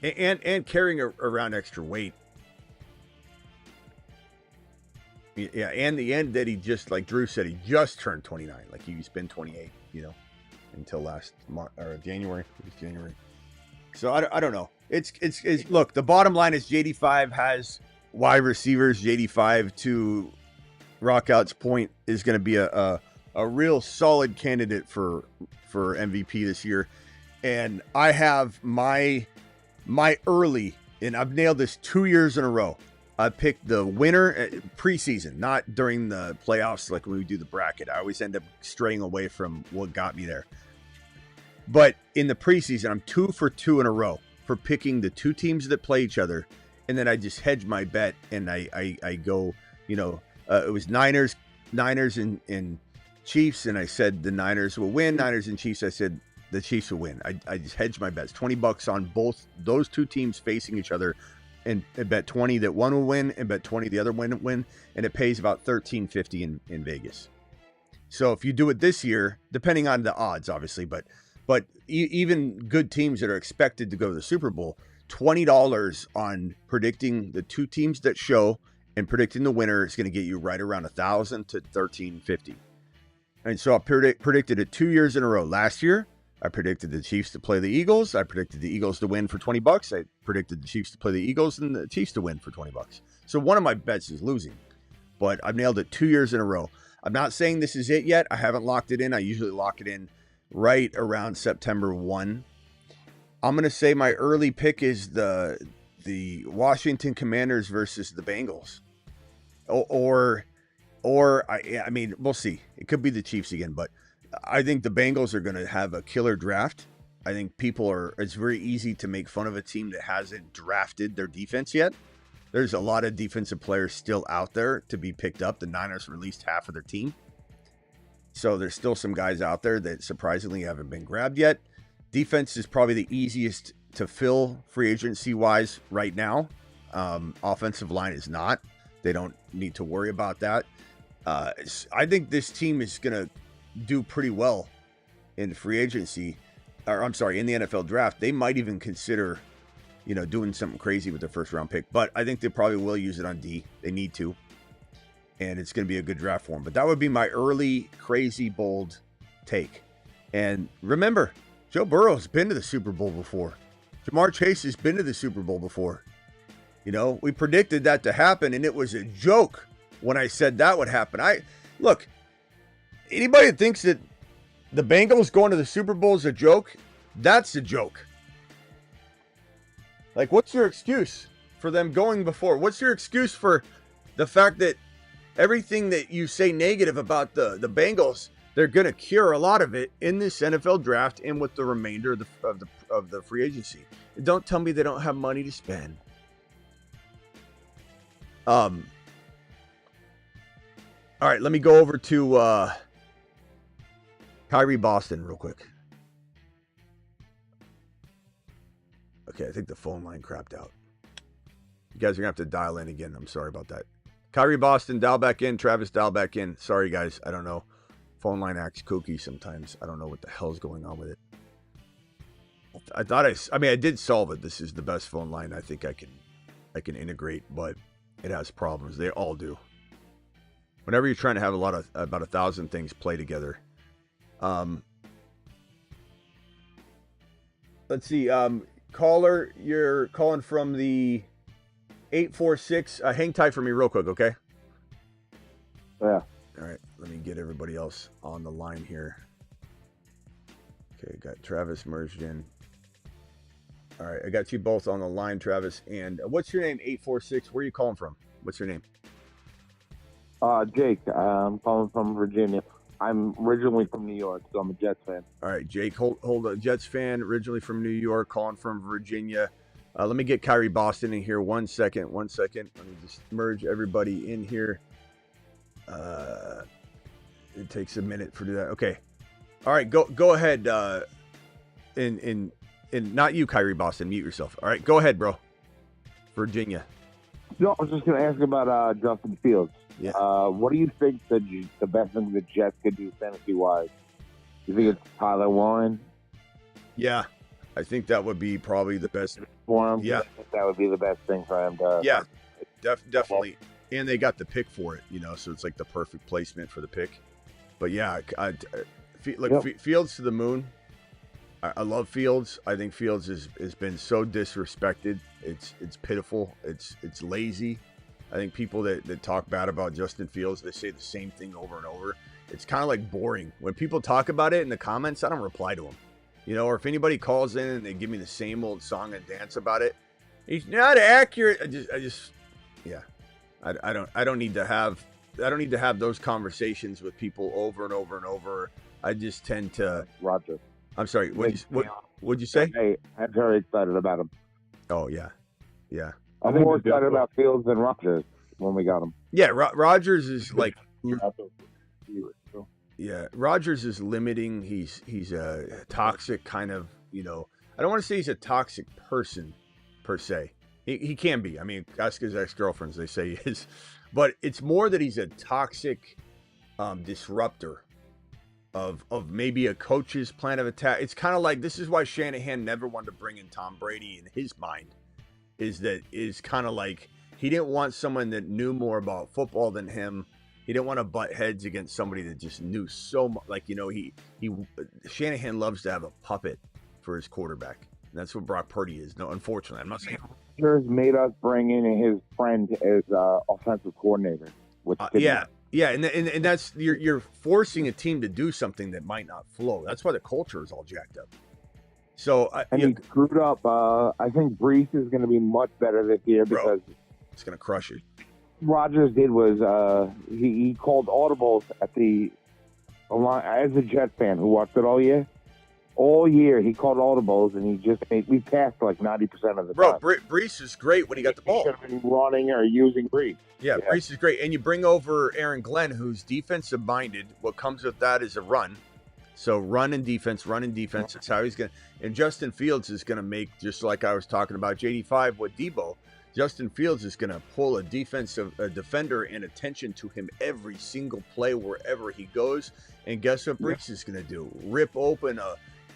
And carrying around extra weight. Yeah, and the end that he just, like Drew said, he just turned 29. Like he's been 28, you know, until last month or January. It was January. So I don't know. It's look, the bottom line is JD5 has wide receivers. JD5, to Rockout's point, is going to be a real solid candidate for MVP this year. And I have my early, and I've nailed this 2 years in a row. I picked the winner preseason, not during the playoffs like when we do the bracket. I always end up straying away from what got me there. But in the preseason, I'm 2 for 2 in a row for picking the two teams that play each other. And then I just hedge my bet and I go, you know, it was Niners and Chiefs. And I said the Niners will win. Niners and Chiefs, I said the Chiefs will win. I just hedged my bets. $20 on both those two teams facing each other. And bet 20 that one will win and bet 20 the other one will win. And it pays about $13.50 in Vegas. So if you do it this year, depending on the odds, obviously, but even good teams that are expected to go to the Super Bowl, $20 on predicting the two teams that show and predicting the winner is going to get you right around $1,000 to $13.50. And so I predicted it 2 years in a row. Last year, I predicted the Chiefs to play the Eagles. I predicted the Eagles to win for $20. I predicted the Chiefs to play the Eagles and the Chiefs to win for $20. So one of my bets is losing, but I've nailed it 2 years in a row. I'm not saying this is it yet. I haven't locked it in. I usually lock it in right around September 1. I'm going to say my early pick is the Washington Commanders versus the Bengals. Or I mean, we'll see. It could be the Chiefs again, but I think the Bengals are going to have a killer draft. I think it's very easy to make fun of a team that hasn't drafted their defense yet. There's a lot of defensive players still out there to be picked up. The Niners released half of their team. So there's still some guys out there that surprisingly haven't been grabbed yet. Defense is probably the easiest to fill free agency wise right now. Offensive line is not. They don't need to worry about that. I think this team is going to do pretty well in free agency. in the NFL draft, they might even consider, doing something crazy with their first round pick. But I think they probably will use it on D. They need to. And it's going to be a good draft for him. But that would be my early, crazy, bold take. And remember, Joe Burrow's been to the Super Bowl before. Jamar Chase has been to the Super Bowl before. We predicted that to happen, and it was a joke when I said that would happen. Look, anybody that thinks that the Bengals going to the Super Bowl is a joke, that's a joke. Like, what's your excuse for them going before? What's your excuse for the fact that everything that you say negative about the Bengals, they're going to cure a lot of it in this NFL draft and with the remainder of the free agency? And don't tell me they don't have money to spend. All right, let me go over to Kyrie Boston real quick. Okay, I think the phone line crapped out. You guys are going to have to dial in again. I'm sorry about that. Kyrie Boston, dial back in. Travis, dial back in. Sorry, guys. I don't know. Phone line acts kooky sometimes. I don't know what the hell's going on with it. I did solve it. This is the best phone line I think I can integrate, but it has problems. They all do. Whenever you're trying to have about 1,000 things play together. Let's see. Caller, you're calling from the 846. Hang tight for me real quick, okay? Yeah. All right. Let me get everybody else on the line here. Okay, got Travis merged in. All right, I got you both on the line, Travis. And what's your name, 846? Where are you calling from? What's your name? Jake. I'm calling from Virginia. I'm originally from New York, so I'm a Jets fan. All right, Jake, hold a Jets fan, originally from New York, calling from Virginia. Let me get Kyrie Boston in here. One second. Let me just merge everybody in here. It takes a minute for that. Okay. All right, go ahead. And not you, Kyrie Boston. Mute yourself. All right, go ahead, bro. Virginia. No, I was just going to ask about Justin Fields. Yeah. What do you think the best thing the Jets could do fantasy-wise? You think it's Tyler Warren? Yeah, I think that would be probably the best for him. Yeah, I think that would be the best thing for him to. Yeah, definitely. And they got the pick for it, so it's like the perfect placement for the pick. But yeah, Fields to the moon. I love Fields. I think Fields has been so disrespected. It's pitiful. It's lazy. I think people that talk bad about Justin Fields, they say the same thing over and over. It's kind of like boring. When people talk about it in the comments, I don't reply to them. Or if anybody calls in and they give me the same old song and dance about it, he's not accurate. I don't need to have those conversations with people over and over and over. I just tend to. Roger. I'm sorry. What'd you say? Hey, I'm very excited about him. Oh yeah. I'm more excited about Fields than Rodgers when we got him. Yeah, Rodgers is like. Yeah, Rodgers is limiting. He's a toxic kind of. I don't want to say he's a toxic person per se. He can be. I mean, ask his ex-girlfriends. They say he is, but it's more that he's a toxic disruptor of maybe a coach's plan of attack. It's kind of like, this is why Shanahan never wanted to bring in Tom Brady in his mind. Is kind of like he didn't want someone that knew more about football than him. He didn't want to butt heads against somebody that just knew so much. Like, Shanahan loves to have a puppet for his quarterback. And that's what Brock Purdy is. No, unfortunately, I'm not saying. Rodgers made us bring in his friend as offensive coordinator. Yeah, and that's you're forcing a team to do something that might not flow. That's why the culture is all jacked up. So he screwed up. I think Brees is going to be much better this year because it's going to crush it. Rodgers did was he called audibles at the as a Jet fan who watched it all year. All year he called audibles and we passed like 90% of the time. Brees is great when he got the ball. He should have been running or using Brees. Yeah, Brees is great, and you bring over Aaron Glenn, who's defensive minded. What comes with that is a run. So run and defense. That's how he's going to. And Justin Fields is going to make, just like I was talking about JD5 with Deebo, Justin Fields is going to pull a defender and attention to him every single play wherever he goes. And guess what Brees is going to do? Rip open a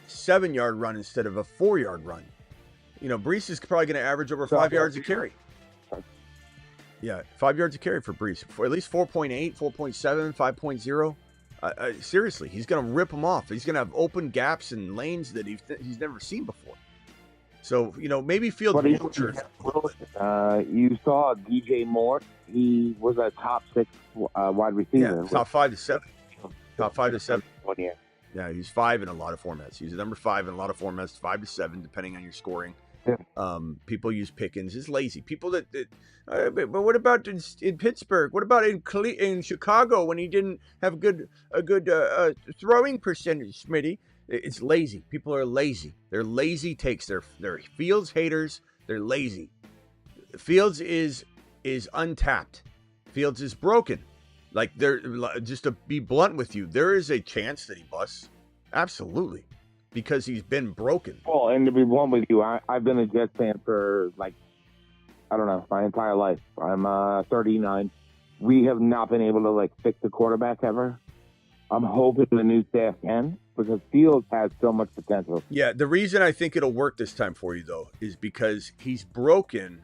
7-yard run instead of a 4-yard run. You know, Brees is probably going to average over 5 yards a carry. Yeah, 5 yards a carry for Brees. For at least 4.8, 4.7, 5.0. Seriously, he's going to rip them off. He's going to have open gaps and lanes that he's never seen before. So, you know, maybe Fields. You saw DJ Moore. He was a top 6 wide receiver. Yeah, top 5 to 7. Top 5 to 7. Yeah, he's 5 in a lot of formats. He's a number 5 in a lot of formats, 5 to 7, depending on your scoring. Yeah. People use Pickens. It's lazy. People but what about in Pittsburgh? What about in Chicago when he didn't have a good throwing percentage, Smitty? It's lazy. People are lazy. They're lazy takes. They're Fields haters. They're lazy. Fields is untapped. Fields is broken. Like, just to be blunt with you, there is a chance that he busts. Absolutely. Because he's been broken. Well, and to be blunt with you, I've been a Jets fan for, like, I don't know, my entire life. I'm 39. We have not been able to, like, fix the quarterback ever. I'm hoping the new staff can, because Fields has so much potential. Yeah, the reason I think it'll work this time for you, though, is because he's broken.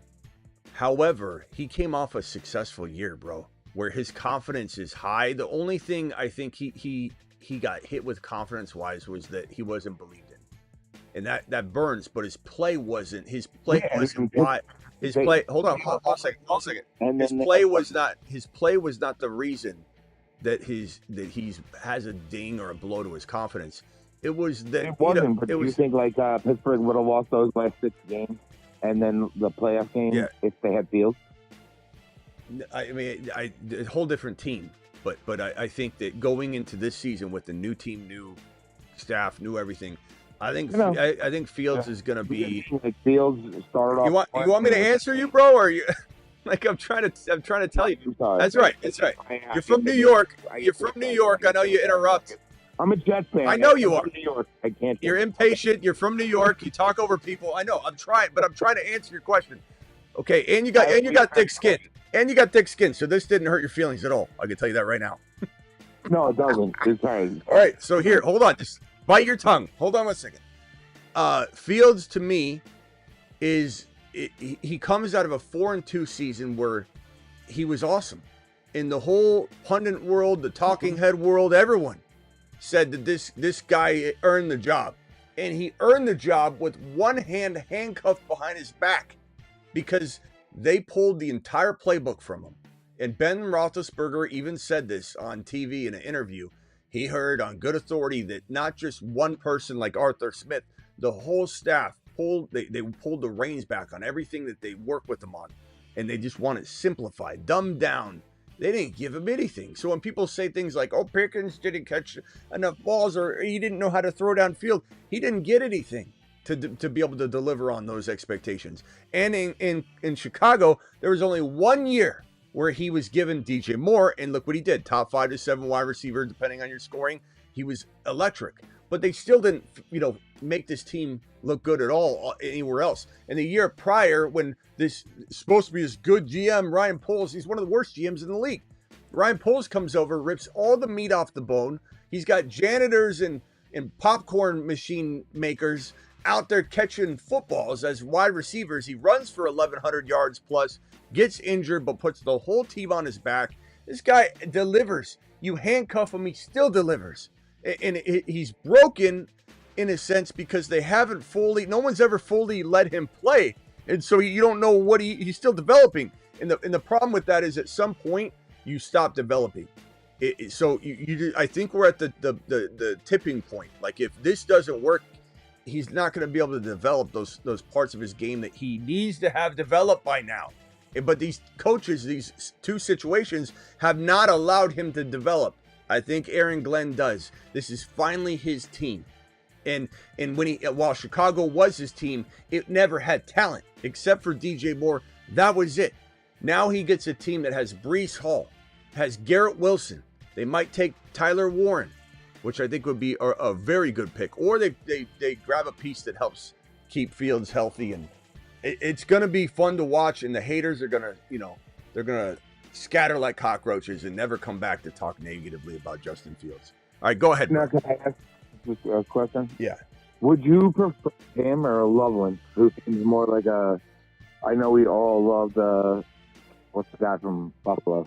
However, he came off a successful year, bro, where his confidence is high. The only thing I think he got hit with confidence-wise was that he wasn't believed in. And that burns, but his play wasn't. His play wasn't. His play. Hold on a second. His play was not the reason that he's has a ding or a blow to his confidence. It was that it wasn't. But you think like Pittsburgh would have lost those last 6 games, and then the playoff game if they had Fields? I mean, a whole different team. But I think that going into this season with the new team, new staff, new everything, I think Fields is going to be. Like Fields started off. You want me to answer you, bro? Or you? Like I'm trying to tell you. That's right. You're from New York. I know you interrupt. I'm a Jets fan. I know you are. New York. I can't. You're impatient. You're from New York. You talk over people. I know. I'm trying to answer your question. Okay, and you got thick skin. And you got thick skin, so this didn't hurt your feelings at all. I can tell you that right now. No, it doesn't. It's fine. All right, so here, hold on. Just bite your tongue. Hold on 1 second. Fields, to me, he comes out of a 4-2 season where he was awesome. In the whole pundit world, the talking head world, everyone said that this guy earned the job. And he earned the job with one hand handcuffed behind his back because they pulled the entire playbook from him. And Ben Roethlisberger even said this on TV in an interview. He heard on good authority that not just one person like Arthur Smith, the whole staff pulled the reins back on everything that they work with him on. And they just want it simplified, dumbed down. They didn't give him anything. So when people say things like, oh, Pickens didn't catch enough balls or he didn't know how to throw downfield, he didn't get anything to be able to deliver on those expectations. And in Chicago, there was only 1 year where he was given DJ Moore, and look what he did. Top 5 to 7 wide receiver, depending on your scoring. He was electric. But they still didn't, make this team look good at all anywhere else. And the year prior, when this is supposed to be this good GM, Ryan Poles, he's one of the worst GMs in the league. Ryan Poles comes over, rips all the meat off the bone. He's got janitors and popcorn machine makers out there catching footballs as wide receivers. He runs for 1,100 yards plus, gets injured, but puts the whole team on his back. This guy delivers. You handcuff him, he still delivers. And he's broken in a sense because they haven't no one's ever fully let him play. And so you don't know what he's still developing. And the problem with that is at some point you stop developing. So I think we're at the tipping point. Like if this doesn't work, he's not going to be able to develop those parts of his game that he needs to have developed by now. But these coaches, these two situations have not allowed him to develop. I think Aaron Glenn does. This is finally his team. And while Chicago was his team, it never had talent except for DJ Moore. That was it. Now he gets a team that has Breece Hall, has Garrett Wilson. They might take Tyler Warren, which I think would be a very good pick. Or they grab a piece that helps keep Fields healthy. And it's going to be fun to watch. And the haters are going to, they're going to scatter like cockroaches and never come back to talk negatively about Justin Fields. All right, go ahead. Now, can I ask just a question? Yeah. Would you prefer him or Loveland, who seems more like a? I know we all love what's the guy from Buffalo?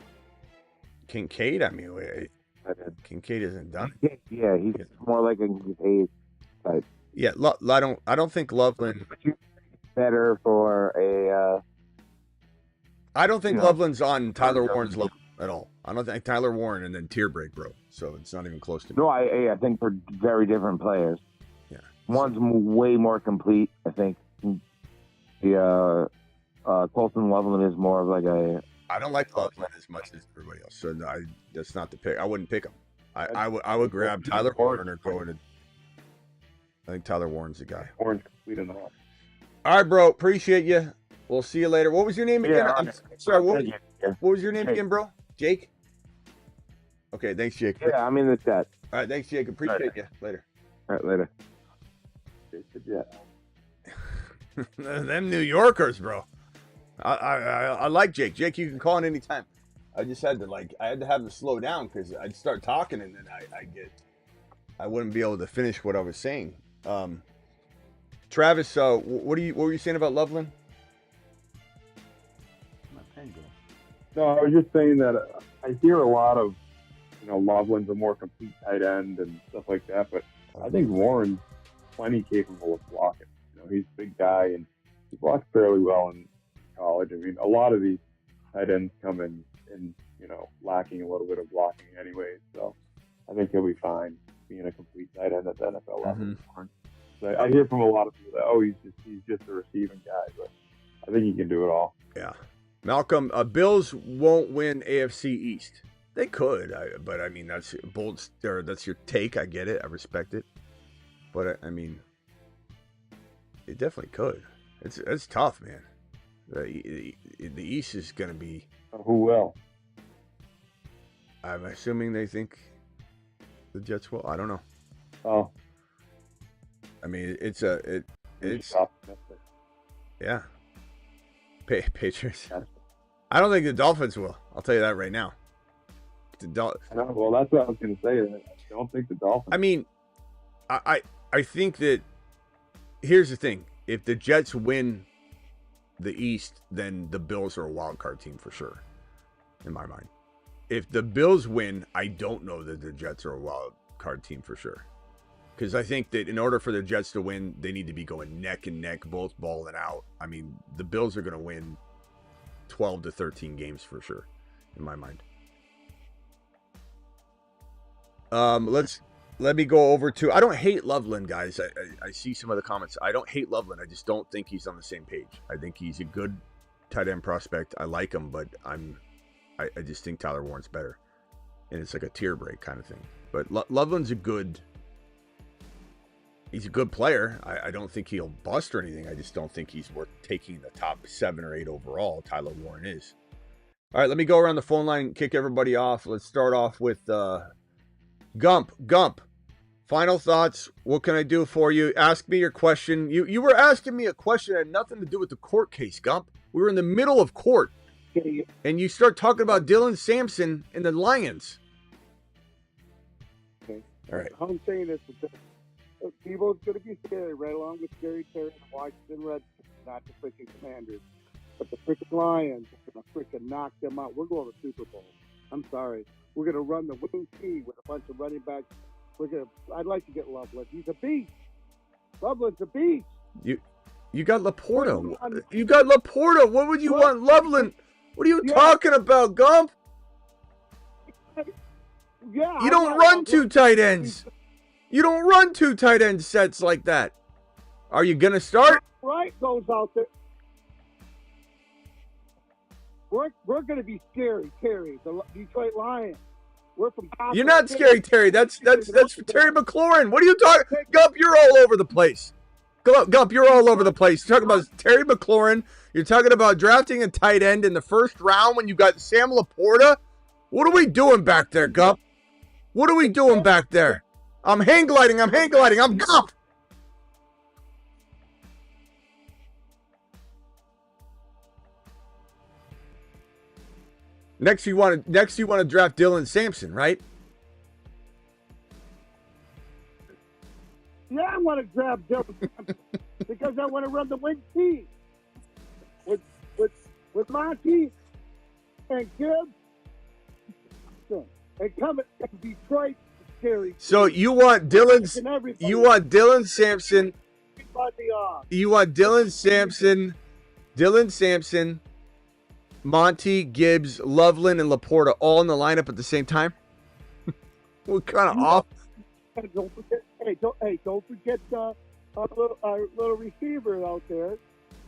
Kincaid. I mean, Kincaid isn't done. Yeah, he's more like a Kincaid type. Yeah, I don't think Loveland better for a. I don't think Loveland's on Tyler Warren's level at all. I don't think Tyler Warren and then tier break, bro. So it's not even close to me. No, I think for very different players. Yeah, one's way more complete. I think the Colton Loveland is more of like a. I don't like Loveland as much as everybody else, so no, that's not the pick. I wouldn't pick him. I would grab Tyler Warren or go into. I think Tyler Warren's the guy. Warren's complete enough. All right, bro. Appreciate you. We'll see you later. What was your name again? Yeah, I'm sorry. What was your name again, bro? Jake? Okay, thanks, Jake. Yeah, I'm in the chat. All right, thanks, Jake. Appreciate you. Later. All right, later. Them New Yorkers, bro. I like Jake. Jake, you can call in anytime. I just had to I had to have him slow down because I'd start talking and then I wouldn't be able to finish what I was saying. Travis, what were you saying about Loveland? No, I was just saying that I hear a lot of, Loveland's a more complete tight end and stuff like that, but I think Warren's plenty capable of blocking. He's a big guy and he blocks fairly well in college. I mean, a lot of these tight ends come in lacking a little bit of blocking anyways, so I think he'll be fine being a complete tight end at the NFL level. So I hear from a lot of people that, he's just a receiving guy, but I think he can do it all. Yeah. Malcolm, Bills won't win AFC East. They could, but I mean, that's bold. That's your take. I get it. I respect it. But I mean, it definitely could. It's tough, man. The East is going to be. Who will? I'm assuming they think the Jets will. I don't know. Oh. I mean, it's optimistic. Yeah. Patriots. I don't think the Dolphins will. I'll tell you that right now. Well, that's what I was going to say. I don't think the Dolphins. I mean, I think that here's the thing. If the Jets win the East, then the Bills are a wild card team for sure, in my mind. If the Bills win, I don't know that the Jets are a wild card team for sure. Because I think that in order for the Jets to win, they need to be going neck and neck, both balling out. I mean, the Bills are going to win 12 to 13 games for sure, in my mind. Let me go over to. I don't hate Loveland, guys. I see some of the comments. I don't hate Loveland. I just don't think he's on the same page. I think he's a good tight end prospect. I like him, but I just think Tyler Warren's better, and it's like a tier break kind of thing. But Loveland's he's a good player. I don't think he'll bust or anything. I just don't think he's worth taking the top 7 or 8 overall. Tyler Warren is. All right, let me go around the phone line and kick everybody off. Let's start off with Gump. Final thoughts. What can I do for you? Ask me your question. You were asking me a question that had nothing to do with the court case, Gump. We were in the middle of court. And you start talking about Dylan Sampson and the Lions. Okay. All right. I'm saying this because Deebo's going to be scary, right along with Terry and Washington Redskins, not the freaking Commanders. But the freaking Lions are going to freaking knock them out. We're going to Super Bowl. I'm sorry. We're going to run the wing T with a bunch of running backs. I'd like to get Loveland. He's a beast. Loveland's a beast. You got Laporta. You got Laporta. What would you want, Loveland? What are you talking about, Gump? Yeah. You don't run 2 tight ends. You don't run 2 tight end sets like that. Are you going to start? Right goes out there. We're going to be scary, Terry, the Detroit Lions. We're from Gotham. You're not scary, Terry. That's Terry McLaurin. What are you talking? Gump, you're all over the place. Gump, you're all over the place. You're talking about Terry McLaurin. You're talking about drafting a tight end in the first round when you got Sam Laporta. What are we doing back there, Gump? What are we doing back there? I'm hang gliding. I'm Gump. Next you want to draft Dylan Sampson, right? Yeah, I want to grab Dylan because I want to run the wing T with Monty and Gibbs and come at Detroit. Scary. So you want Dylan Sampson. You want Dylan Sampson, Monty, Gibbs, Loveland, and Laporta all in the lineup at the same time? What kind of off? Don't forget, don't forget our little receiver out there.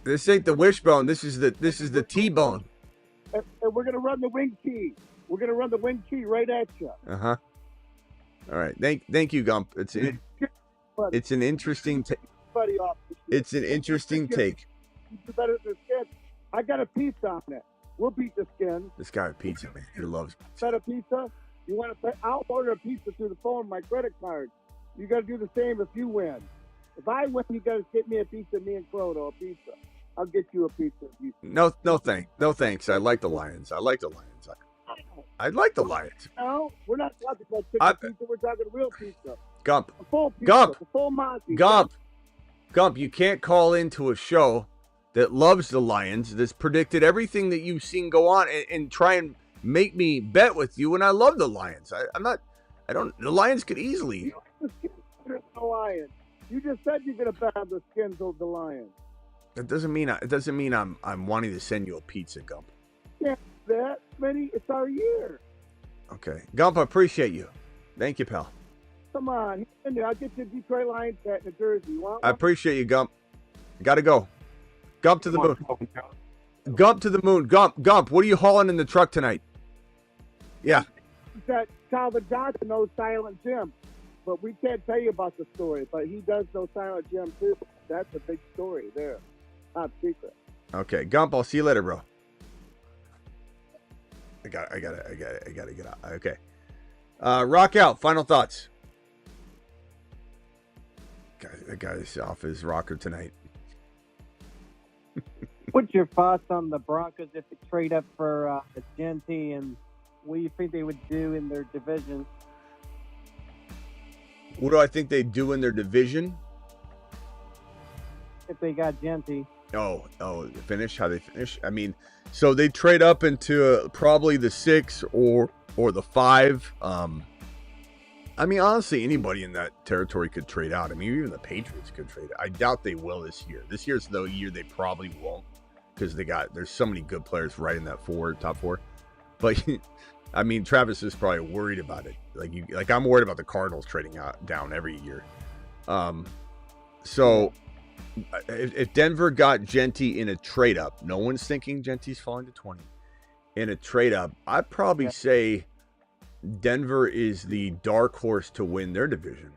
This ain't the wishbone. This is the T-bone. And we're gonna run the wing T. We're gonna run the wing T right at you. All right. Thank you, Gump. It's an interesting take. It's an interesting take. Better than Skins. I got a pizza on it. We'll beat the Skins. This guy with pizza, man. He loves pizza. Better pizza? You want to pay? I'll order a pizza through the phone, my credit card. You got to do the same if you win. If I win, you got to get me a pizza, me and Croto a pizza. I'll get you a pizza. No thanks. I like the Lions. I like the Lions. No, we're not talking about chicken pizza. We're talking real pizza. Gump. The full pizza. Gump. The full Monty. Gump, you can't call into a show that loves the Lions, that's predicted everything that you've seen go on, and try and make me bet with you when I love the Lions. The Lions could easily. The Lions. You just said you're going to bet on the Skins over the Lions. It doesn't mean I'm wanting to send you a pizza, Gump. Yeah, that, Smitty, it's our year. Okay. Gump, I appreciate you. Thank you, pal. Come on. I'll get you a Detroit Lions hat in Jersey. You want one? I appreciate you, Gump. Gotta go. Gump to the moon. Gump to the moon. Gump, what are you hauling in the truck tonight? Yeah. That Calvin Johnson knows Silent Jim. But we can't tell you about the story. But he does know Silent Jim, too. That's a big story there. Top secret. Okay. Gump, I'll see you later, bro. I gotta get out. Okay. Rock out. Final thoughts. That guy's off his rocker tonight. What's your thoughts on the Broncos if they trade up for Genty, and what do you think they would do in their division? What do I think they do in their division? If they got Genty. Oh, finish? How they finish? I mean, so they trade up into probably the 6 or the 5. I mean, honestly, anybody in that territory could trade out. I mean, even the Patriots could trade. I doubt they will this year. This year's the year they probably won't, because there's so many good players right in that top 4. But I mean, Travis is probably worried about it. Like I'm worried about the Cardinals trading down every year. So if Denver got Genty in a trade up, no one's thinking Genty's falling to 20. In a trade up, I'd probably say Denver is the dark horse to win their division.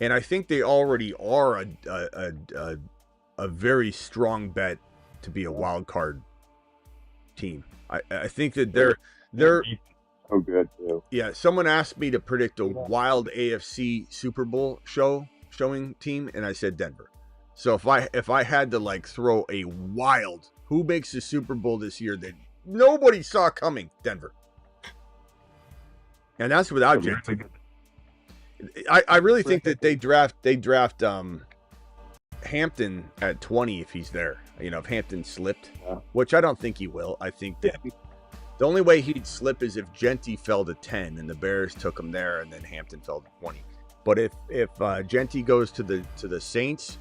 And I think they already are a very strong bet to be a wild card team. I think that they're so good too. Yeah, someone asked me to predict a wild AFC Super Bowl showing team, and I said Denver. So if I had to throw a wild, who makes the Super Bowl this year that nobody saw coming, Denver. And that's without Genty. I really think that they draft Hampton at 20 if he's there. If Hampton slipped, which I don't think he will. I think that the only way he'd slip is if Genty fell to 10 and the Bears took him there, and then Hampton fell to 20. But if Genty goes to the Saints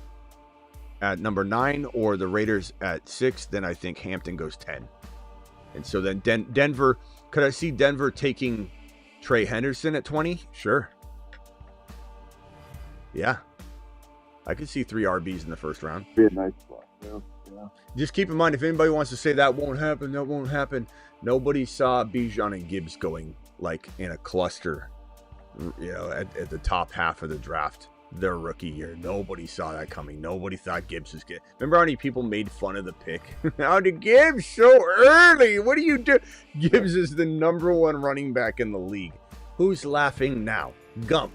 at number 9 or the Raiders at 6, then I think Hampton goes 10. And so then Denver, could I see Denver taking Trey Henderson at 20? Sure. Yeah. I could see 3 RBs in the first round. Be a nice spot. Yeah. Just keep in mind, if anybody wants to say that won't happen, nobody saw Bijan and Gibbs going in a cluster, at the top half of the draft their rookie year. Nobody saw that coming. Nobody thought Gibbs was good. Remember how many people made fun of the pick? How did Gibbs so early? What do you do? Gibbs is the number 1 running back in the league. Who's laughing now? Gump.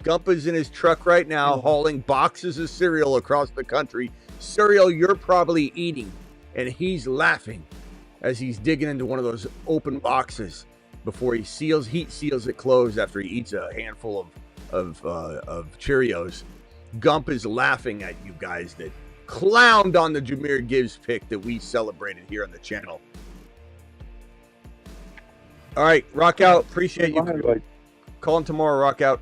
Gump is in his truck right now hauling boxes of cereal across the country. Cereal you're probably eating. And he's laughing as he's digging into one of those open boxes before he seals it closed after he eats a handful of Cheerios. Gump is laughing at you guys that clowned on the Jahmyr Gibbs pick that we celebrated here on the channel. All right, rock out. Appreciate you. Call him tomorrow, rock out.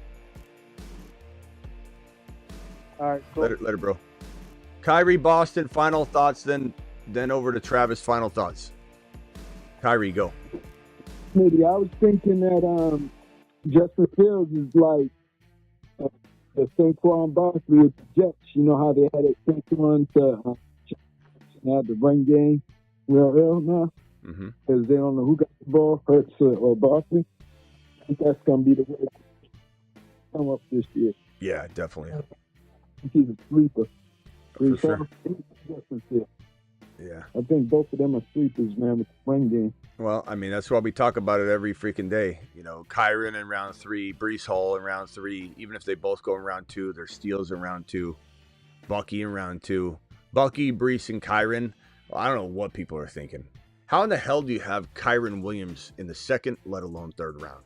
All right, cool. Later, bro. Kyrie, Boston, final thoughts, then over to Travis, final thoughts. Kyrie, go. Maybe I was thinking that Justin Fields is like the Saquon Barkley with the Jets. You know how they had a Saquon to have the run game real ill now? Because they don't know who got the ball, Hurts or Barkley. I think that's going to be the way to come up this year. Yeah, definitely. I think he's a sleeper. For sure. Yeah. I think both of them are sleepers, man, with the run game. Well, I mean, that's why we talk about it every freaking day. You know, Kyron in round 3, Breece Hall in round 3. Even if they both go in round 2, there's steals in round 2. Bucky in round 2. Bucky, Breece, and Kyron. Well, I don't know what people are thinking. How in the hell do you have Kyron Williams in the 2nd, let alone 3rd round?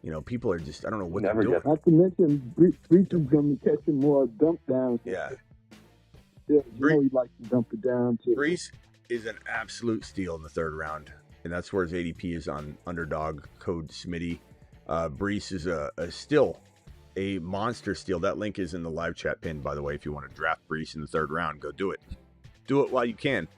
You know, people are just, I don't know what they're doing. Not to mention, Breece is going to be catching more dump downs. Yeah. Yeah, you know he likes to dump it down, too. Breece is an absolute steal in the 3rd round. And that's where his ADP is on underdog code Smitty. Breece is still a monster steal. That link is in the live chat pin, by the way. If you want to draft Breece in the 3rd round, go do it. Do it while you can.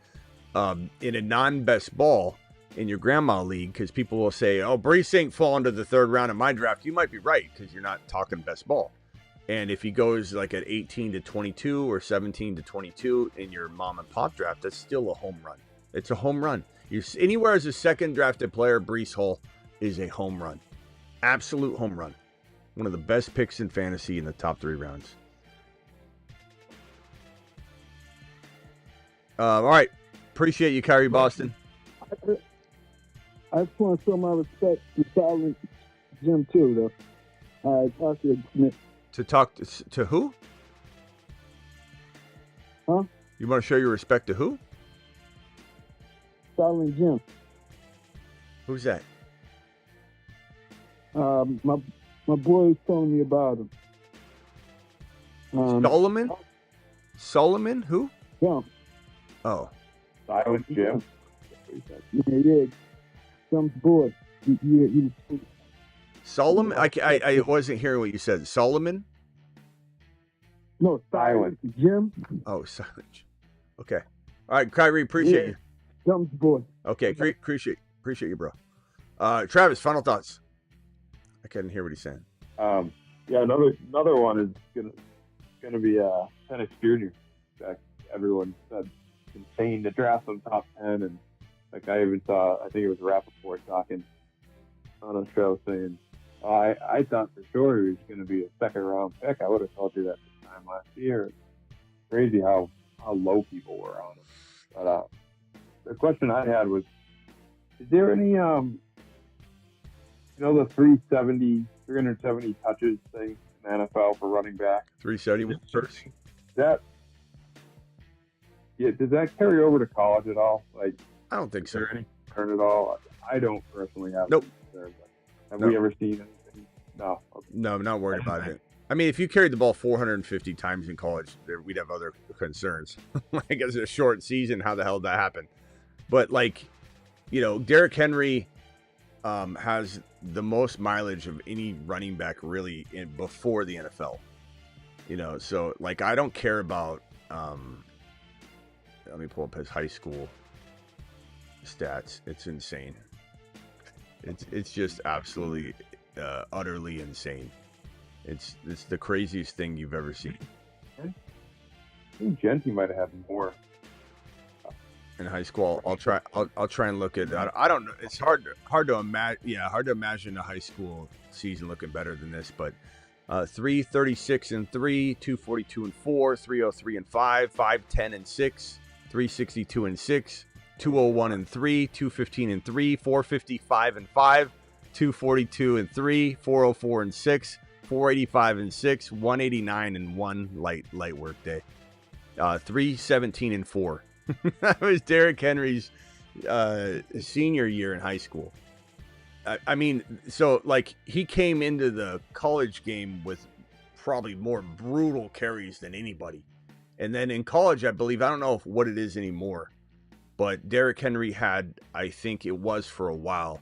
In a non-best ball in your grandma league, because people will say, oh, Breece ain't falling to the 3rd round in my draft. You might be right, because you're not talking best ball. And if he goes like at 18 to 22 or 17 to 22 in your mom and pop draft, that's still a home run. It's a home run. You're anywhere as a 2nd drafted player, Breece Hall is a home run. Absolute home run. One of the best picks in fantasy in the top 3 rounds. All right. Appreciate you, Kyrie Boston. I just want to show my respect to Silent Jim, too, though. Talk to Smith. To talk to who? Huh? You want to show your respect to who? Silent Jim. Who's that? My boy was telling me about him. Solomon? Solomon? Who? Yeah. Oh. Silent Jim. Yeah. Some boy. He Solomon? I wasn't hearing what you said. Solomon? No, Silent Jim. Oh, Silent Jim. Okay. All right, Kyrie, appreciate you. Some boy. Okay, appreciate you, bro. Travis, final thoughts. I couldn't hear what he's saying. Yeah, another one is gonna be Penix Jr. That everyone said insane to draft him top 10, and like I even saw, I think it was Rappaport talking on a show saying, I thought for sure he was going to be a 2nd round pick. I would have told you that this time last year. It's crazy how low people were on him. But the question I had was, is there any, the 370 touches thing in the NFL for running back? 371 first? Does that carry over to college at all? Like, I don't think so. Is there any concern at all? I don't personally have. Nope. Have we ever seen anything? No. Okay. No, I'm not worried about it. I mean, if you carried the ball 450 times in college, we'd have other concerns. Like, it's a short season. How the hell did that happen? But, Derrick Henry has the most mileage of any running back really before the NFL. So, I don't care about, let me pull up his high school stats. It's insane. It's just absolutely, utterly insane. It's the craziest thing you've ever seen. I think Genty might have had more in high school. I'll try and look at it. I don't know. It's hard to imagine. Yeah, hard to imagine a high school season looking better than this. But 336 and 3, 242 and 4, 303 and 5, 510 and 6, 362 and 6, 201 and 3, 215 and 3, 455 and 5, 242 and 3, 404 and 6, 485 and 6, 189 and 1 light work day, 317 and 4. That was Derrick Henry's senior year in high school. I mean, so he came into the college game with probably more brutal carries than anybody. And then in college, I believe, I don't know what it is anymore, but Derrick Henry had, I think it was for a while,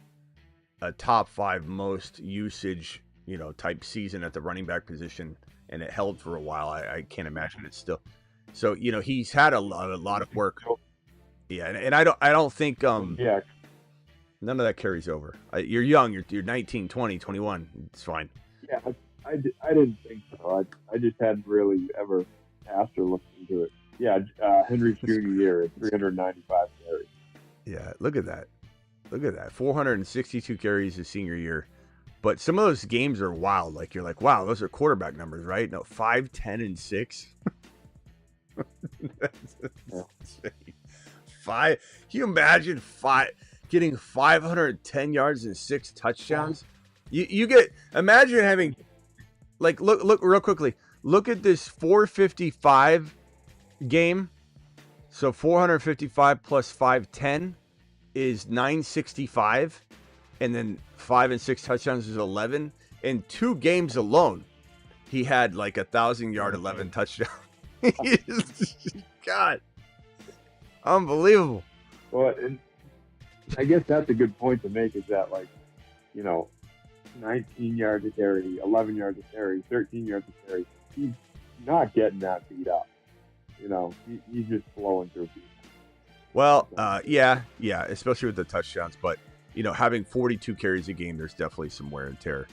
a top 5 most usage, type season at the running back position, and it held for a while. I can't imagine it's still. So, he's had a lot of work. Yeah, and I don't think none of that carries over. You're young, you're 19, 20, 21. It's fine. Yeah, I didn't think so. I just hadn't really ever asked or looked into it. Yeah, Henry's junior year at 395 carries. Yeah, look at that. 462 carries his senior year. But some of those games are wild. Like, you're like, wow, those are quarterback numbers, right? No, 5, 10, and 6. That's insane. 5. Can you imagine getting 510 yards and 6 touchdowns? You get, imagine having, like, look real quickly. Look at this 455 game. So 455 plus 510 is 965. And then 5 and 6 touchdowns is 11. In 2 games alone, he had like 1,000-yard 11 touchdowns. God, unbelievable. Well, and I guess that's a good point to make, is that, like, 19 yards a carry, 11 yards a carry, 13 yards a carry. He's not getting that beat up. He's just flowing through people. Well, yeah, especially with the touchdowns. But, having 42 carries a game, there's definitely some wear and tear.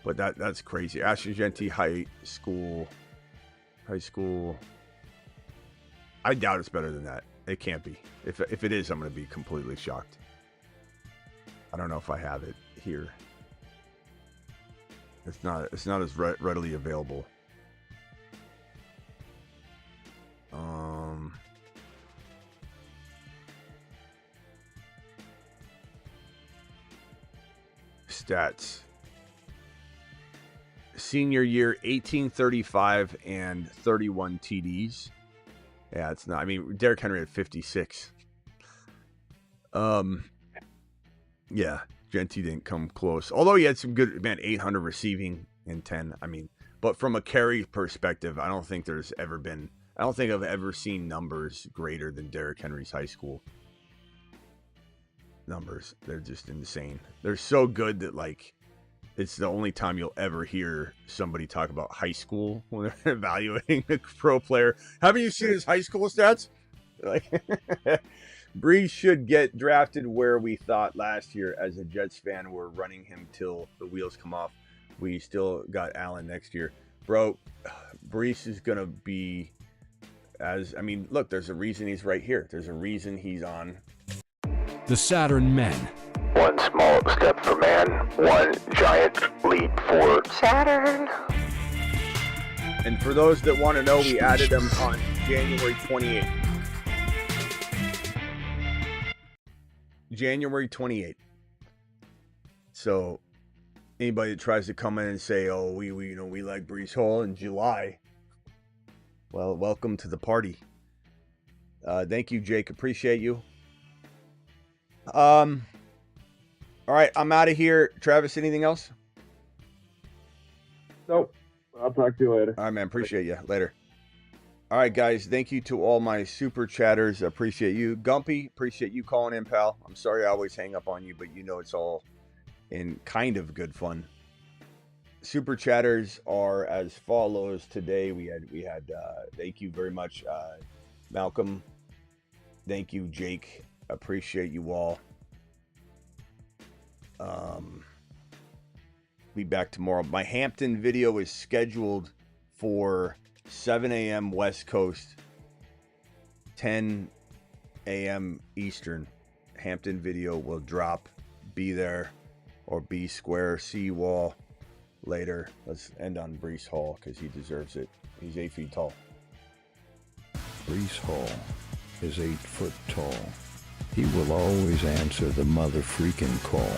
But that's crazy. Ashton Genty, high school. I doubt it's better than that. It can't be. If it is, I'm going to be completely shocked. I don't know if I have it here. It's not as readily available. Stats. Senior year, 1835 and 31 TDs. Yeah, it's not. I mean, Derrick Henry had 56. Yeah, Genty didn't come close. Although he had some good, 800 receiving and 10. I mean, but from a carry perspective, I don't think I've ever seen numbers greater than Derrick Henry's high school numbers. They're just insane. They're so good that, like, it's the only time you'll ever hear somebody talk about high school when they're evaluating a pro player. Haven't you seen his high school stats? Like, Brees should get drafted where we thought last year. As a Jets fan, we're running him till the wheels come off. We still got Allen next year. Bro, Brees is going to be look, there's a reason he's right here. There's a reason he's on the Saturn Men. One small step for man, one giant leap for Saturn. And for those that want to know, we added them on January 28th. January 28th. So anybody that tries to come in and say, "Oh, we like Brees Hall in July," well, welcome to the party. Thank you, Jake. Appreciate you. All right, I'm out of here. Travis, anything else? Nope. I'll talk to you later. All right, man. Appreciate you. Later. All right, guys. Thank you to all my super chatters. Appreciate you. Gumpy, appreciate you calling in, pal. I'm sorry I always hang up on you, but it's all in kind of good fun. Super chatters are as follows today. We had thank you very much, Malcolm. Thank you, Jake. Appreciate you all. Be back tomorrow. My Hampton video is scheduled for 7 a.m. West Coast, 10 a.m. Eastern. Hampton video will drop. Be there or be square. See you all later. Let's end on Brees Hall because he deserves it. He's 8 feet tall. Brees Hall is 8 foot tall. He will always answer the mother freaking call.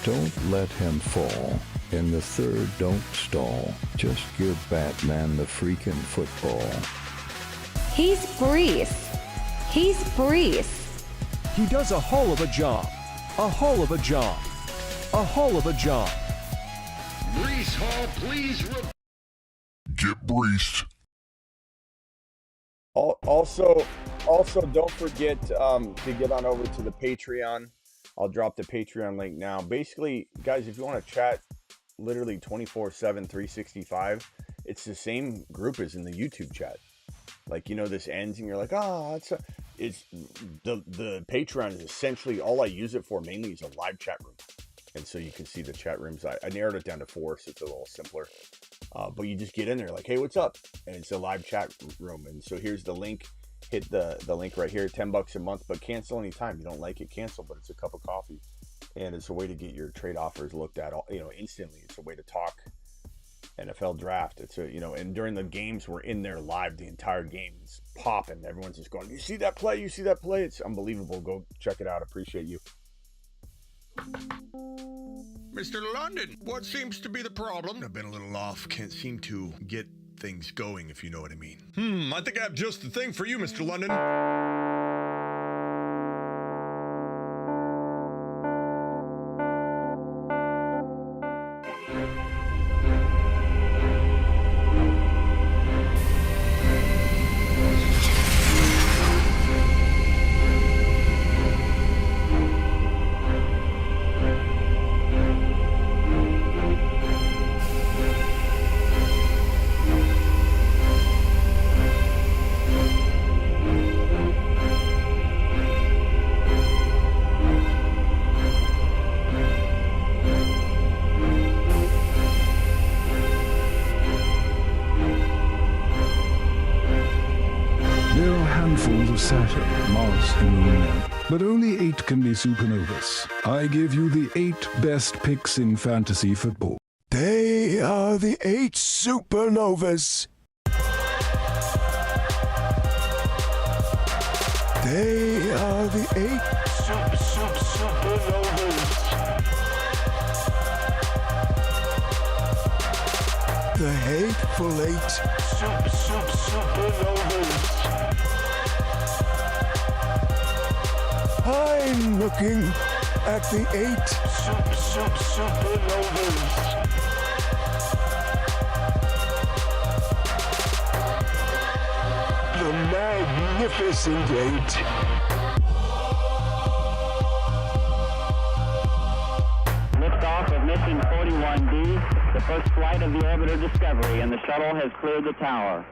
Don't let him fall. In the third, don't stall. Just give Batman the freaking football. He's Brees. He's Brees. He does a hull of a job. A hull of a job. A hull of a job. Brees Hall, please. Get breached. Also, don't forget to get on over to the Patreon. I'll drop the Patreon link now. Basically, guys, if you want to chat literally 24/7, 365, it's the same group as in the YouTube chat. Like, you know, this ends and you're like, it's the Patreon is essentially all I use it for mainly is a live chat room. And so you can see the chat rooms. I narrowed it down to 4, so it's a little simpler. But you just get in there like, hey, what's up? And it's a live chat room. And so here's the link. Hit the link right here, $10 a month, but cancel anytime. You don't like it, cancel, but it's a cup of coffee. And it's a way to get your trade offers looked at, instantly. It's a way to talk NFL draft. It's and during the games, we're in there live the entire game. It's popping. Everyone's just going, you see that play? You see that play? It's unbelievable. Go check it out. Appreciate you. Mr. London, what seems to be the problem? I've been a little off. Can't seem to get things going, if you know what I mean. I think I have just the thing for you, Mr. London. But only 8 can be supernovas. I give you the 8 best picks in fantasy football. They are the 8 supernovas. They are the 8 supernovas. The hateful 8 supernovas. I'm looking at the 8 supernovas. The magnificent 8. Liftoff of mission 41D, the first flight of the orbiter Discovery, and the shuttle has cleared the tower.